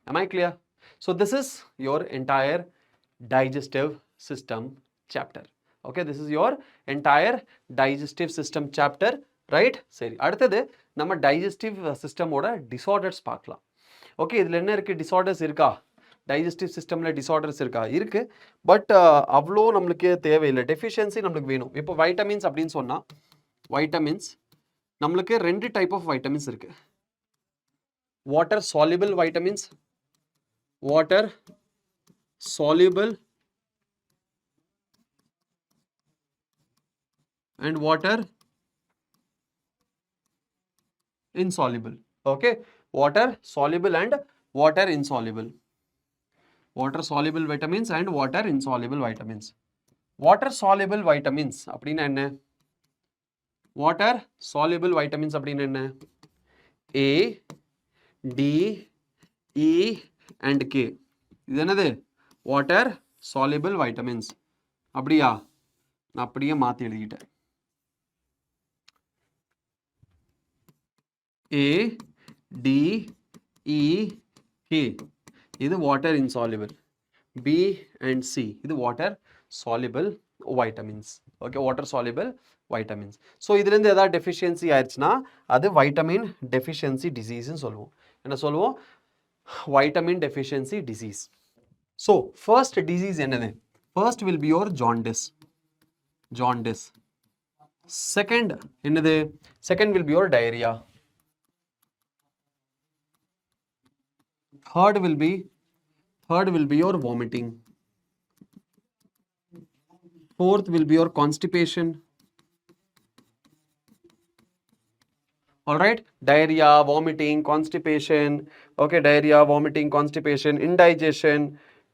Am I clear? So this is your entire digestive system chapter. Okay, this is your entire digestive system chapter, right? சரி, அடுத்தது நம்ம digestive system ஓட disorders பார்க்கலாம். Okay, இதில் என்ன இருக்குது? disorders இருக்கா? digestive systemல disorders இருக்கா? இருக்கு, பட் அவ்வளோ நம்மளுக்கு தேவையில்லை. டெஃபிஷியன்சி நம்மளுக்கு வேணும். இப்போ வைட்டமின்ஸ் அப்படின்னு சொன்னால், வைட்டமின்ஸ் நம்மளுக்கு 2 டைப் ஆஃப் வைட்டமின்ஸ் இருக்கு. Water soluble vitamins, water soluble and water insoluble. Okay, water soluble and water insoluble. Water soluble vitamins and water insoluble vitamins. Water soluble vitamins அப்படினா என்ன? Water soluble vitamins அப்படினா என்ன? A, D, E and K. இது என்னது? Water soluble vitamins. அப்படியா? நான் அப்படியே மாத்தி எழுதிட்டேன். A, D, E, K. இது water insoluble. B and C. இது water soluble vitamins. Okay, water soluble vitamins. So இதிலிருந்து ஏதாவது deficiency ஆயிடுச்சுன்னா அது vitamin deficiency disease ன்னு சொல்லுவோம். என்ன சொல்லுவோம்? Vitamin deficiency disease. So first disease என்னது? First will be your jaundice. Jaundice. Second என்னது? Second will be your diarrhea. Third will be your vomiting. Fourth will be your constipation. All right, diarrhea, vomiting, constipation. Okay, diarrhea, vomiting, constipation, indigestion.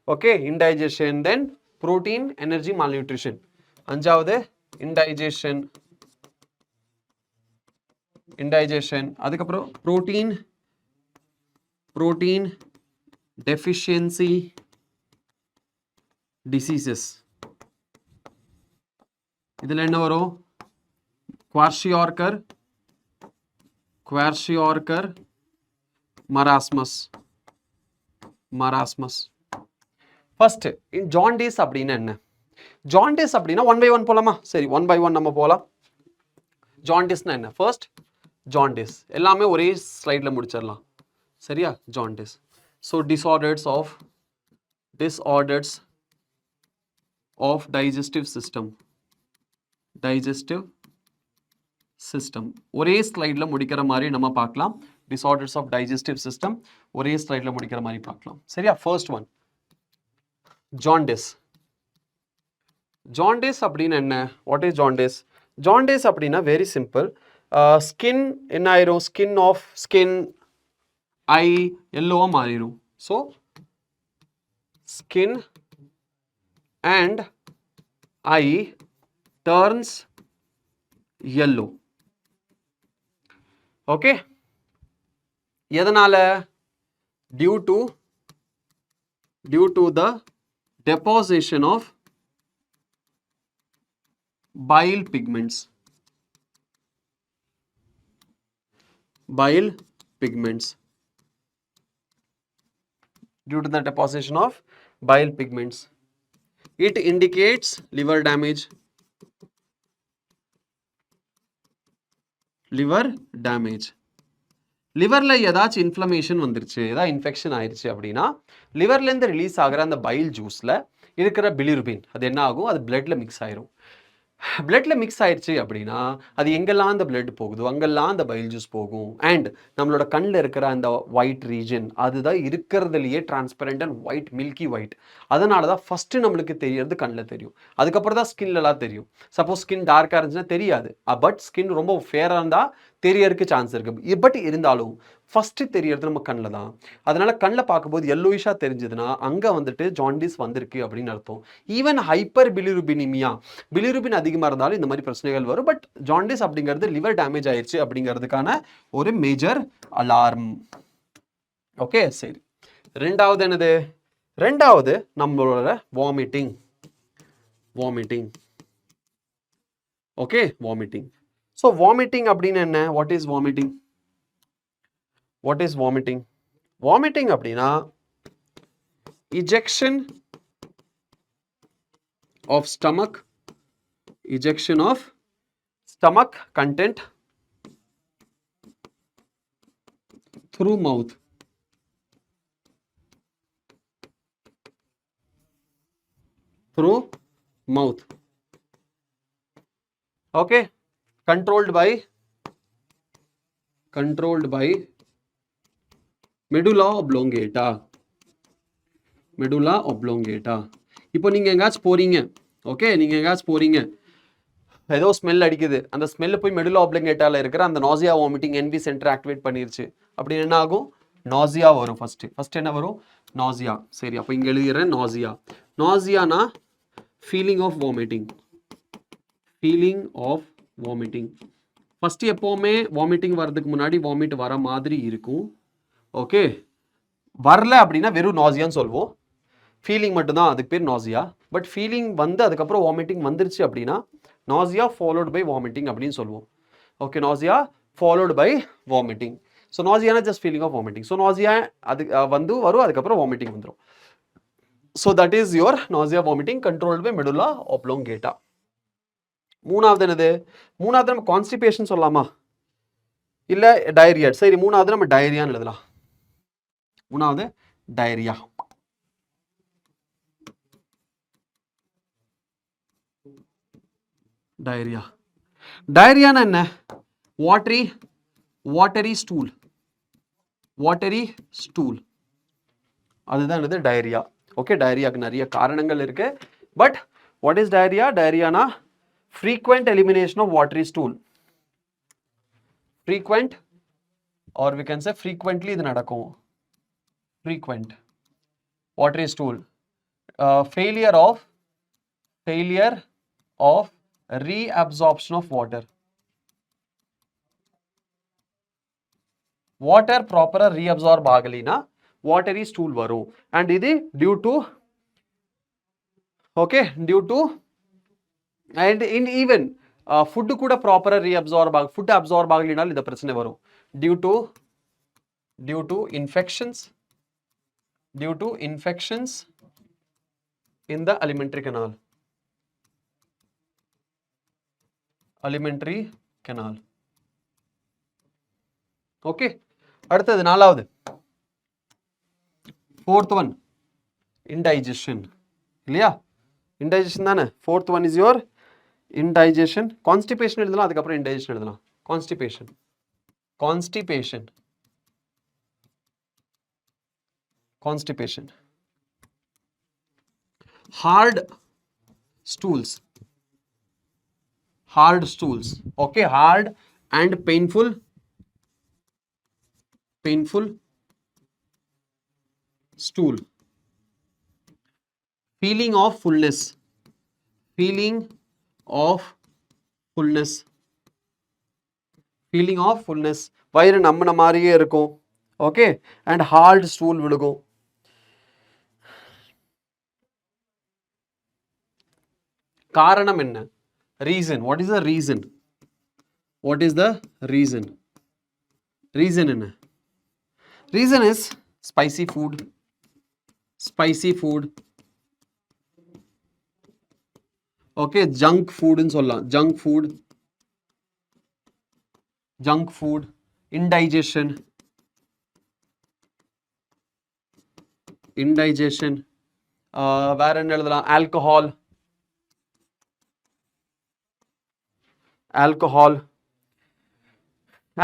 Okay, indigestion. Then protein, energy, malnutrition. அஞ்சாவது indigestion. அதுக்கப்புறம் protein deficiency diseases. இதில் என்ன வரும்? Kwashiorkor marasmus. First, in jaundice அப்படின்னா என்ன? jaundice அப்படின்னா 1 by 1 போலாமா? சரி, 1 by 1 நம்ம போலாம். jaundiceனா என்ன? First, jaundice எல்லாமே ஒரே ஸ்லைட்ல முடிச்சிடலாம். சரியா? jaundice. So disorders of digestive system. ஒரே ஸ்லைட்ல முடிக்கிற மாதிரி நம்ம பார்க்கலாம். disorders of digestive system ஒரே ஸ்லைட்ல முடிக்கிற மாதிரி பார்க்கலாம். சரியா? first one, jaundice. jaundice அப்படின்னா என்ன? what is jaundice? jaundice அப்படின்னா very simple. skin என்ன ஆயிரும்? skin ஐ yellow மாறிடும். So skin and eye turns yellow. Okay, எதனால? due to the deposition of bile pigments. Due to the deposition of bile pigments. It indicates liver damage. லிவரில் ஏதாச்சும் inflammation வந்துருச்சு, ஏதாவது infection ஆயிடுச்சு அப்படின்னா லிவர்லேருந்து release ஆகிற அந்த பைல் ஜூஸில் இருக்கிற பிலிருபின் அது என்ன ஆகும்? அது பிளட்டில் மிக்ஸ் ஆயிரும். பிளட்டில் மிக்ஸ் ஆயிடுச்சு அப்படின்னா அது எங்கெல்லாம் அந்த பிளட் போகுதோ அங்கெல்லாம் அந்த பைல் ஜூஸ் போகும். அண்ட் நம்மளோட கண்ணில் இருக்கிற அந்த ஒயிட் ரீஜன் அதுதான் இருக்கிறதுலையே transparent and white, milky white. அதனால தான் ஃபஸ்ட்டு நம்மளுக்கு தெரியறது கண்ணில் தெரியும், அதுக்கப்புறம் தான் ஸ்கின்லலாம் தெரியும். சப்போஸ் ஸ்கின் டார்க்காக இருந்துச்சுன்னா தெரியாது, பட் ஸ்கின் ரொம்ப ஃபேராக இருந்தால் தெரியறதுக்கு சான்ஸ் இருக்குது. பட் இருந்தாலும் ஃபஸ்ட்டு தெரியறது நம்ம கண்ணில் தான். அதனால் கண்ணில் பார்க்கும்போது எல்லோயிஷாக தெரிஞ்சதுன்னா அங்கே வந்துட்டு ஜாண்டிஸ் வந்திருக்கு அப்படின்னு அர்த்தம். ஈவன் ஹைப்பர் பிலிருபினிமியா, பிலிருபின் அதிகமாக இருந்தாலும் இந்த மாதிரி பிரச்சனைகள் வரும். பட் ஜாண்டிஸ் அப்படிங்கிறது லிவர் டேமேஜ் ஆயிடுச்சு அப்படிங்கிறதுக்கான ஒரு மேஜர் அலார்ம். ஓகே சரி. ரெண்டாவது என்னது? ரெண்டாவது நம்மளோட vomiting. Okay vomiting. So vomiting அப்படின்னு என்ன? What is vomiting? வாமிட்டிங் அப்படின்னா ejection of stomach content through mouth. Okay, controlled by medulla oblongata. இப்போ நீங்க எங்காச்சும் போறீங்க, ஓகே, நீங்க எங்காச்சும் போறீங்க, ஏதோ ஸ்மெல் அடிக்குது, அந்த ஸ்மெல் போய் மெடுலா ஆப்ளிங்கேட்டால இருக்கிற அந்த nausea vomiting envy centre activate பண்ணிருச்சு. அப்படி என்ன ஆகும்? நாசியா வரும். ஃபர்ஸ்ட் என்ன வரும்? நாசியா. சரி, அப்போ இங்க எழுதுறேன் நாசியானா ஃபீலிங் ஆஃப் வாமிட்டிங். ஃபர்ஸ்ட் எப்போவுமே வாமிட்டிங் வர்றதுக்கு முன்னாடி வாமிட் வர மாதிரி இருக்கும். ஓகே, வரல அப்படின்னா வெறும் நாசியான்னு சொல்வோம். ஃபீலிங் மட்டும்தான் அதுக்கு பேர் நாசியா. பட் ஃபீலிங் வந்து அதுக்கப்புறம் வாமிட்டிங் வந்துருச்சு அப்படின்னா நாசியா ஃபாலோட் பை வாமிட்டிங் அப்படின்னு சொல்லுவோம். Okay, nausea followed by vomiting. So நாசியானா just feeling of vomiting. So nausea அது வந்து வரும், அதுக்கப்புறம் வாமிட்டிங் வந்துடும். So that is your nausea vomiting controlled by medulla oblongata. மூணாவது என்னது? மூணாவது நம்ம கான்ஸ்டிபேஷன் சொல்லலாமா இல்லை டயரியா? சரி, மூணாவது நம்ம டயரியான்னு எழுதலாம். மூணாவது டயரியா. டயரியானா என்ன? Watery stool. அதுதான் என்னது? டயரியா. ஓகே, டயரியாக்கு நிறைய காரணங்கள் இருக்கு. But what is diarrhoea? டயரியானா frequent elimination of watery stool. Frequent, or we can say frequently இது நடக்கும். Frequent watery stool. Failure of reabsorption of water. Water proper reabsorb ஆகலினா watery stool வரும். And இது due to and in even food கூட ப்ராப்பரா reabsorb ஆகும். Food absorb ஆகலினால இந்த பிரச்சனை வரும். due to infections in the alimentary canal. Okay, அடுத்தது நாலாவது, fourth one indigestion. இல்லையா? indigestion தானே. fourth one is your indigestion. constipation எழுதலாம், அதுக்கப்புறம் indigestion எழுதலாம். constipation. hard stools. Okay, hard and painful stool. feeling of fullness. வயிறு நம்பின மாதிரியே இருக்கும். ஓகே, அண்ட் ஹார்ட் ஸ்டூல் விழுகும். காரணம் என்ன? Reason. What is the reason? Reason என்ன? Reason is spicy food. Okay, junk ஃபுட்னு சொல்லலாம். ஜங்க் ஃபுட், இன்டைஜஷன், வேற என்ன எழுதலாம்? ஆல்கஹால்.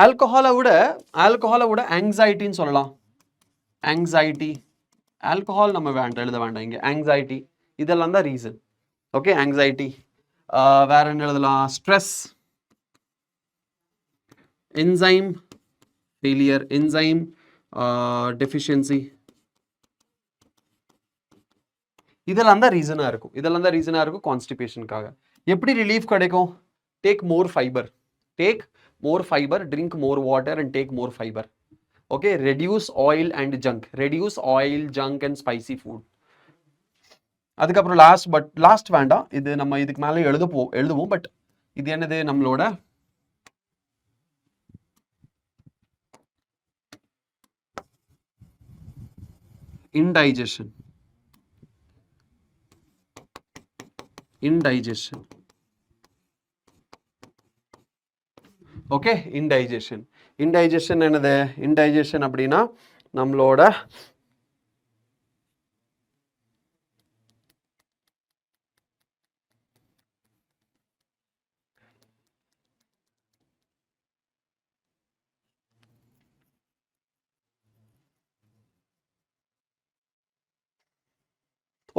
ஆல்கஹாலை விட ஆங்ஸைட்டின்னு சொல்லலாம். ஆல்கஹால் நம்ம எழுத வேண்டாம் இங்க. ஆங்ஸைட்டி, இதெல்லாம் தான் ரீசன். Okay, anxiety. வேற என்ன எழுதலாம்? Stress, enzyme failure, enzyme deficiency, இதெல்லாம் தான் ரீசனாக இருக்கும். கான்ஸ்டிபேஷனுக்காக எப்படி ரிலீஃப் கிடைக்கும்? Take more fibre, drink more water and take more fibre. Okay, reduce oil and junk, reduce oil junk and spicy food. அதுக்கப்புறம் லாஸ்ட் வேண்டாம், இது நம்ம இதுக்கு மேலே எழுதுவோம். பட் இது என்னது, நம்மளோட indigestion. ஓகே, இன்டைஜஷன் என்னது, இன்டைஜஷன் அப்படின்னா நம்மளோட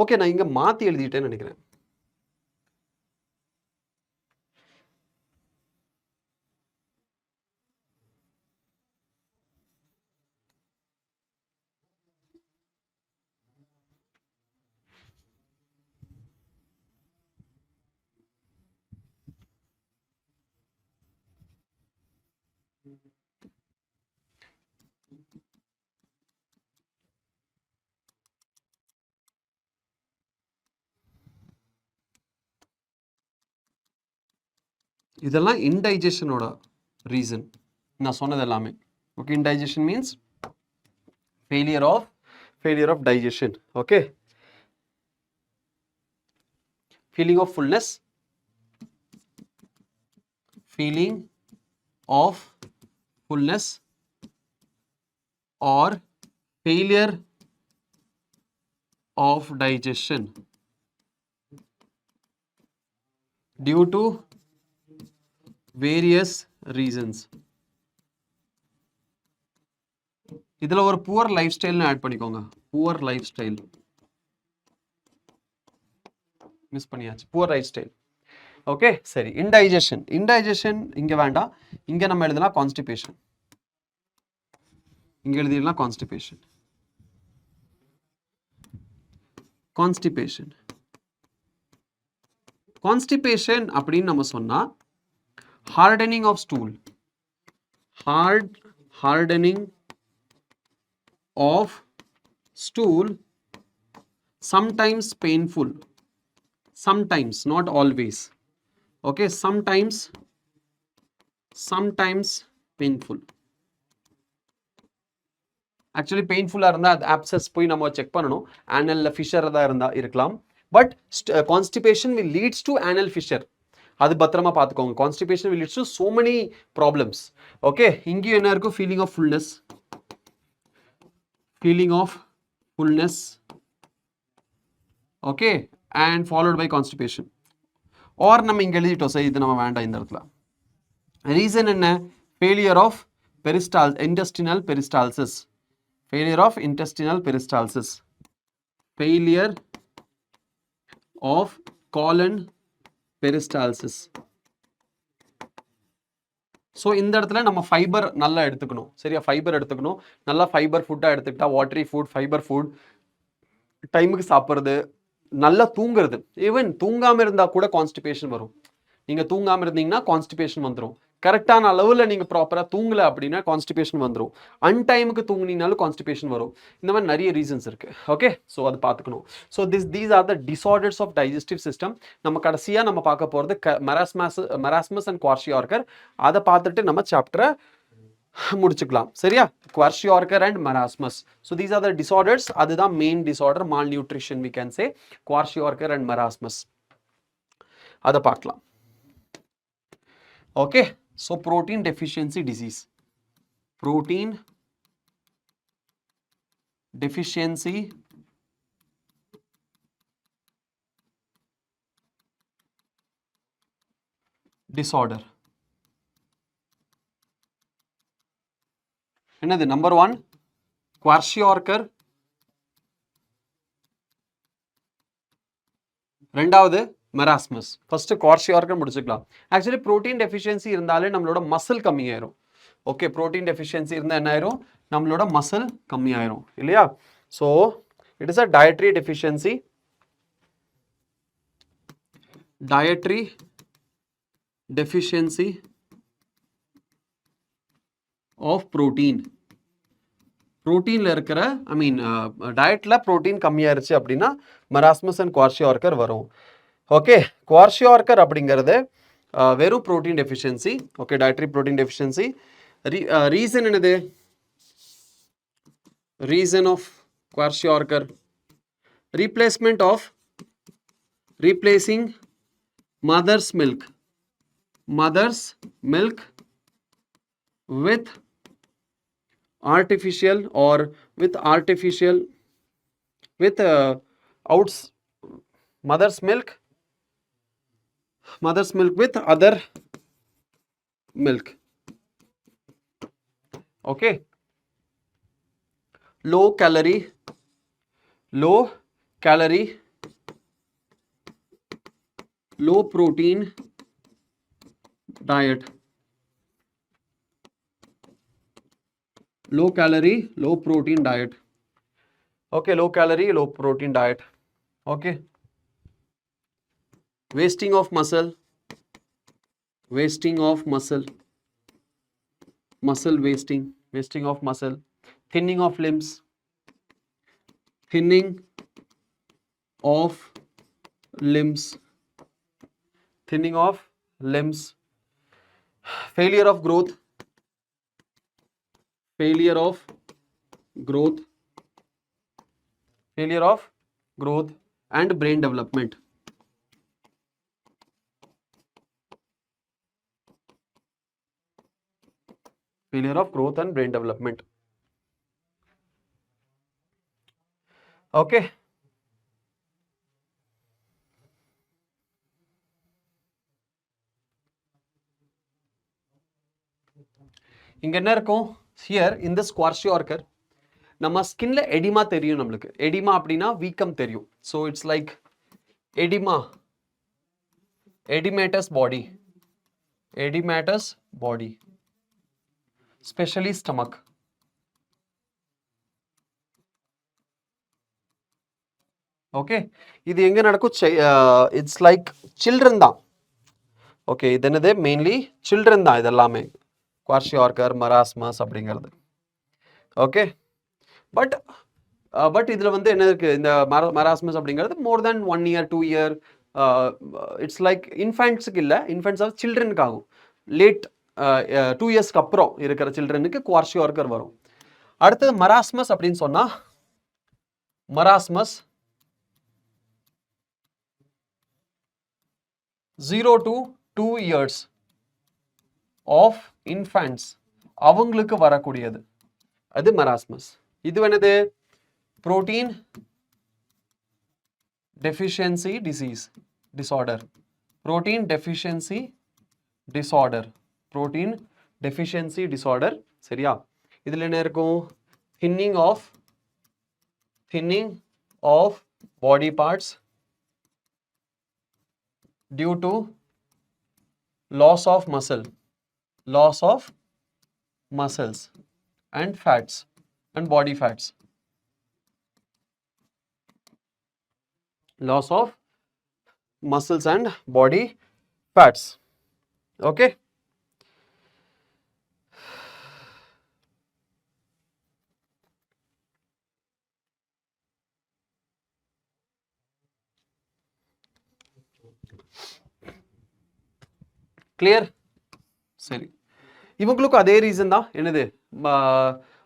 ஓகே, நான் இங்க மாத்தி எழுதிட்டேன்னு நினைக்கிறேன். இதெல்லாம் இன்டைஜஷனோட ரீசன், நான் சொன்னது எல்லாமே. Okay, indigestion means failure of digestion. Okay, feeling of fullness, or failure of digestion due to various reasons. இதுல ஒரு புவர் லைஃப் ஸ்டைல்னு ஆட் பண்ணிக்கோங்க. புவர் லைஃப் ஸ்டைல் மிஸ் பண்ணியாச்சு, புவர் லைஃப் ஸ்டைல். ஓகே, சரி. இன்டைஜஷன் இங்க வேண்டாம், இங்க நம்ம எழுதலாம் கான்ஸ்டிபேஷன். இங்க எழுதிடலாம் கான்ஸ்டிபேஷன். கான்ஸ்டிபேஷன் அப்படின்னு நம்ம சொன்னா hardening of stool, hardening of stool, sometimes painful, sometimes, not always. Okay, sometimes painful. Actually பெயின்ஃபுல்லாக இருந்தால் அது ஆப்சஸ் போய் நம்ம செக் பண்ணணும். ஆனல்ல ஃபிஷர் தான் இருக்கலாம். But constipation will leads to anal fissure, அது பத்திரமா பார்த்துக்கோங்க. Constipation will leads to so many problems. Okay, இங்கேயும் என்ன இருக்கும், feeling of fullness. Okay, and followed by constipation. ஆர் நம்ம இங்கே எழுதிட்டோம் சார், இது நம்ம வேண்டாம் இந்த இடத்துல. ரீசன் என்ன, failure of intestinal peristalsis. Failure of intestinal peristalsis, failure of colon peristalsis. So இந்த இடத்துல நம்ம ஃபைபர் நல்லா எடுத்துக்கணும். சரியா, ஃபைபர் எடுத்துக்கணும். நல்லா ஃபைபர் ஃபுட்டாக எடுத்துக்கிட்டா, வாட்டரி ஃபுட், ஃபைபர் ஃபுட், டைமுக்கு சாப்பிட்றது, நல்லா தூங்குறது. ஈவன் தூங்காமல் இருந்தால் கூட கான்ஸ்டிபேஷன் வரும். நீங்கள் தூங்காமல் இருந்தீங்கன்னா கான்ஸ்டிபேஷன் வந்துடும். கரெக்டான அளவில் நீங்கள் ப்ராப்பராக தூங்கலை அப்படின்னா கான்ஸ்டிபேஷன் வந்துடும். அன்டைமுக்கு தூங்கினீங்கனாலும் கான்ஸ்டிபேஷன் வரும். இந்த மாதிரி நிறைய ரீசன்ஸ் இருக்குது. ஓகே, ஸோ அது பார்த்துக்கணும். So these are the disorders of digestive system. நம்ம கடைசியாக நம்ம பார்க்க போகிறது மெராஸ்மஸ் அண்ட் குவார்ஷியார்கர். அதை பார்த்துட்டு நம்ம சாப்டரை முடிச்சுக்கலாம். சரியா, kwashiorkor and marasmus. So these are the disorders. அதுதான் main disorder, malnutrition we can say, kwashiorkor and marasmus. அதை பார்க்கலாம். Okay, so protein deficiency disease, protein deficiency disorder. என்னது, நம்பர் 1 குவார்ஷியார்கர், ரெண்டாவது மெராஸ்மஸ். ஃபர்ஸ்ட் குவார்ஷியார்கர் முடிச்சுக்கலாம். ஆக்சுவலி ப்ரோட்டீன் டெஃபிஷியன்சி இருந்தாலே நம்மளோட muscle கம்மியாயிரும். Okay, protein deficiency இருந்தால் என்ன ஆயிரும், நம்மளோட மசில் கம்மியாயிரும் இல்லையா. So it is a dietary deficiency, of protein. புரோட்டீன்ல இருக்கிற ஐ மீன் டயட்ல புரோட்டீன் கம்மியாயிருச்சு அப்படின்னா மராஸ்மஸ் அண்ட் குவார்ஷியார்கர் வரும். ஓகே, குவார்ஷியார்கர் அப்படிங்கிறது வெறும் protein deficiency. Okay, dietary protein deficiency. Reason என்னது? Reason of Kwashiorkor: replacing mother's milk with artificial or with outs mother's milk with other milk. Okay, low calorie, low protein diet. Low calorie, low protein diet. Okay, low calorie, low protein diet. Okay, wasting of muscle, wasting of muscle, thinning of limbs, thinning of limbs, failure of growth, and brain development. Failure of growth and brain development. Okay. இங்க என்ன இருக்கும்? Here in this Kwashiorkor நம்ம ஸ்கின்ல oedema தெரியும். நம்மளுக்கு oedema அப்படின்னா வீக்கம் தெரியும். So it's like oedematous body, specially stomach. Okay, இது எங்க நடக்கும்? இட்ஸ் லைக் சில்ட்ரன் தான். ஓகே, இது என்னது? மெயின்லி சில்ட்ரன் தான் இதெல்லாமே, குவார்ஷியார்கர், மராஸ்மஸ் அப்படிங்கிறது. ஓகே, பட் இதில் வந்து என்ன இருக்குது? இந்த மராஸ்மஸ் அப்படிங்கிறது more than 1 year 2 year. It's like இன்ஃபேண்ட்ஸுக்கு இல்லை, இன்ஃபேண்ட்ஸ் ஆஃப் சில்ட்ரனுக்கு ஆகும். லேட் 2 yearsக்கு அப்புறம் இருக்கிற சில்ட்ரனுக்கு குவார்ஷியார்கர் வரும். அடுத்தது மராஸ்மஸ் அப்படின்னு சொன்னால், marasmus 0 to 2 years of infants அவங்களுக்கு வரக்கூடியது அது மராஸ்மஸ். இது என்னது? Protein deficiency disorder. Protein deficiency disorder. சரியா? இதில் என்ன இருக்கும்? thinning of body parts due to loss of muscles and fats and body fats. Loss of muscles and body fats. Okay, clear? சரி, இவங்களுக்கும் அதே ரீசன் தான். என்னது?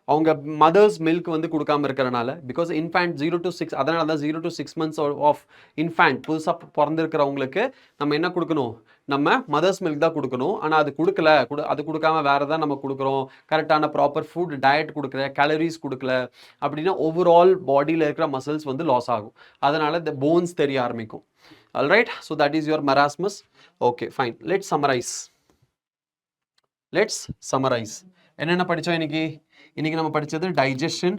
அவங்க மதர்ஸ் மில்க் வந்து கொடுக்காம இருக்கிறனால. பிகாஸ் இன்ஃபேண்ட் 0 to 6, அதனால தான் 0 to 6 months ஆஃப் இன்ஃபேண்ட், புதுசாக பிறந்திருக்கிறவங்களுக்கு நம்ம என்ன கொடுக்கணும்? நம்ம மதர்ஸ் மில்க் தான் கொடுக்கணும். ஆனால் அது கொடுக்கல, அது கொடுக்காம வேறு தான் நம்ம கொடுக்குறோம், கரெக்டான ப்ராப்பர் ஃபுட் டயட் கொடுக்கல, கேலரிஸ் கொடுக்கல அப்படின்னா ஓவரால் பாடியில் இருக்கிற மசில்ஸ் வந்து லாஸ் ஆகும். அதனால் இந்த போன்ஸ் தெரிய ஆரம்பிக்கும். Alright, so that is your marasmus. Okay, fine. Let's summarize. என்னென்ன படித்தோம் இன்னைக்கு? நம்ம படித்தது digestion.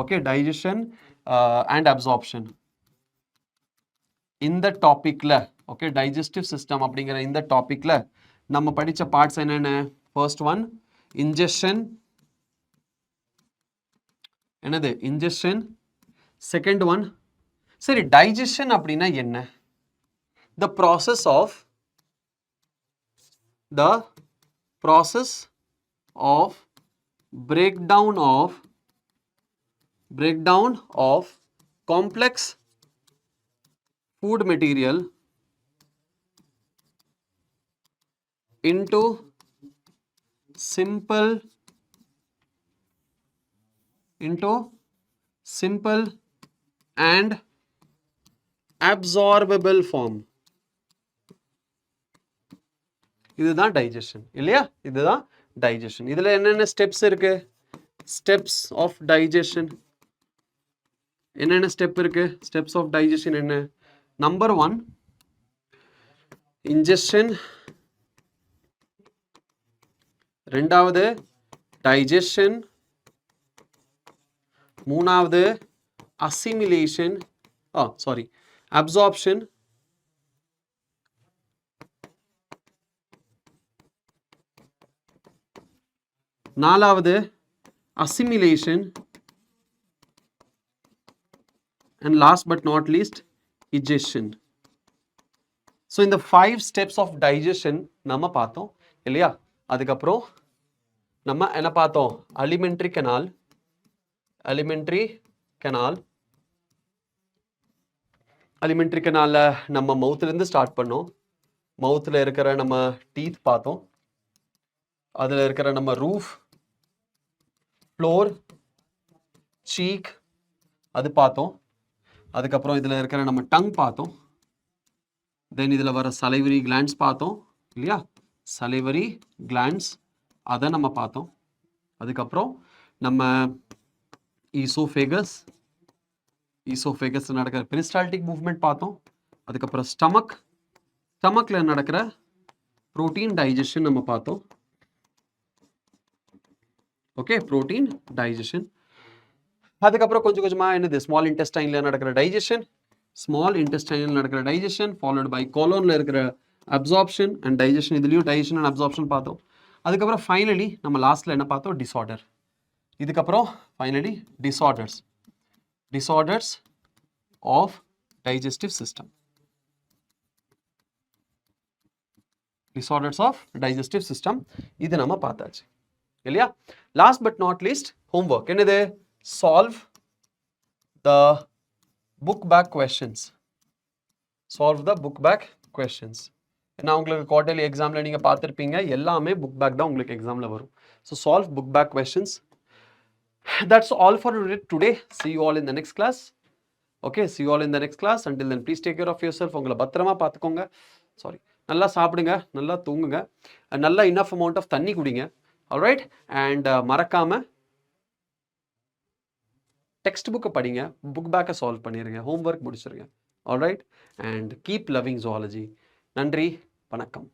Okay, digestion and absorption. இந்த டாபிக்ல, ஓகே, டைஜஸ்டிவ் சிஸ்டம் அப்படிங்கிற இந்த டாபிக்ல நம்ம படித்த பார்ட்ஸ் என்னென்ன? First one injection. என்னது? இன்ஜெக்ஷன். செகண்ட் ஒன், சரி, டைஜஷன் அப்படின்னா என்ன? The process of breakdown of complex food material into simple and absorbable form. இதுதான் டைஜஷன் இல்லையா? இதுதான் டைஜஷன். இதுல என்னென்ன ஸ்டெப்ஸ் இருக்கு? ஸ்டெப்ஸ் ஆஃப் டைஜஷன் என்னென்ன ஸ்டெப் இருக்கு? ஸ்டெப்ஸ் ஆஃப் டைஜஷன் என்ன? நம்பர் 1 இன்ஜெஷன், ரெண்டாவது டைஜஷன், மூணாவது அசிமிலேஷன், அப்சார்ப்ஷன், நாலாவது assimilation, and last but not least egestion. So இந்த 5 steps of digestion நம்ம பார்த்தோம் இல்லையா? அதுக்கப்புறம் நம்ம என்ன பார்த்தோம்? alimentary canal நம்ம மவுத்ல இருந்து ஸ்டார்ட் பண்ணோம். மவுத்ல இருக்கிற நம்ம டீத் பார்த்தோம். அதுல இருக்கிற நம்ம ரூஃப், ஃப்ளோர், சீக் அது பார்த்தோம். அதுக்கப்புறம் இதில் இருக்கிற நம்ம டங் பார்த்தோம். தென் இதில் வர சலைவரி கிளாண்ட்ஸ் பார்த்தோம் இல்லையா? சலைவரி கிளாண்ட்ஸ் அதை நம்ம பார்த்தோம். அதுக்கப்புறம் நம்ம ஈசோஃபேகஸ் நடக்கிற பெரிஸ்டால்டிக் மூவ்மெண்ட் பார்த்தோம். அதுக்கப்புறம் ஸ்டமக்ல நடக்கிற ப்ரோட்டீன் டைஜஷன் நம்ம பார்த்தோம். Okay, protein digestion. அதுக்கப்புறம் கொஞ்சம் கொஞ்சமாக என்னது ஸ்மால் இன்டெஸ்டைனில் நடக்கிற டைஜஷன், ஃபாலோட் பை கோலோனில் இருக்கிற அப்சார்ப்ஷன் அண்ட் டைஜஷன். இதுலேயும் டைஜஷன் அண்ட் அப்சார்ப்ஷன் பார்த்தோம். அதுக்கப்புறம் ஃபைனலி நம்ம லாஸ்ட்டில் என்ன பார்த்தோம்? டிஸார்டர். இதுக்கப்புறம் finally disorders of digestive system. இது நம்ம பார்த்தாச்சு இல்லையா? Last but not least homework என்னது? solve the book back questions. ஏன்னா உங்களுக்கு குவார்டர்லி எக்ஸாமில் நீங்கள் பார்த்துருப்பீங்க, எல்லாமே புக் பேக் தான் உங்களுக்கு எக்ஸாமில் வரும். So solve book back questions. That's all for today. See you all in the next class. Okay, see you all in the next class. Until then, please take care of yourself. உங்களை பத்திரமா பார்த்துக்கோங்க. நல்லா சாப்பிடுங்க, நல்லா தூங்குங்க, நல்லா enough amount of தண்ணி குடிங்க. ஆல்ரைட், அண்ட் மறக்காம டெக்ஸ்ட் புக்கை படிங்க, புக் பேக்கை சால்வ் பண்ணிடுங்க, ஹோம்ஒர்க் முடிச்சிருங்க. Alright, and keep loving zoology. நன்றி, வணக்கம்.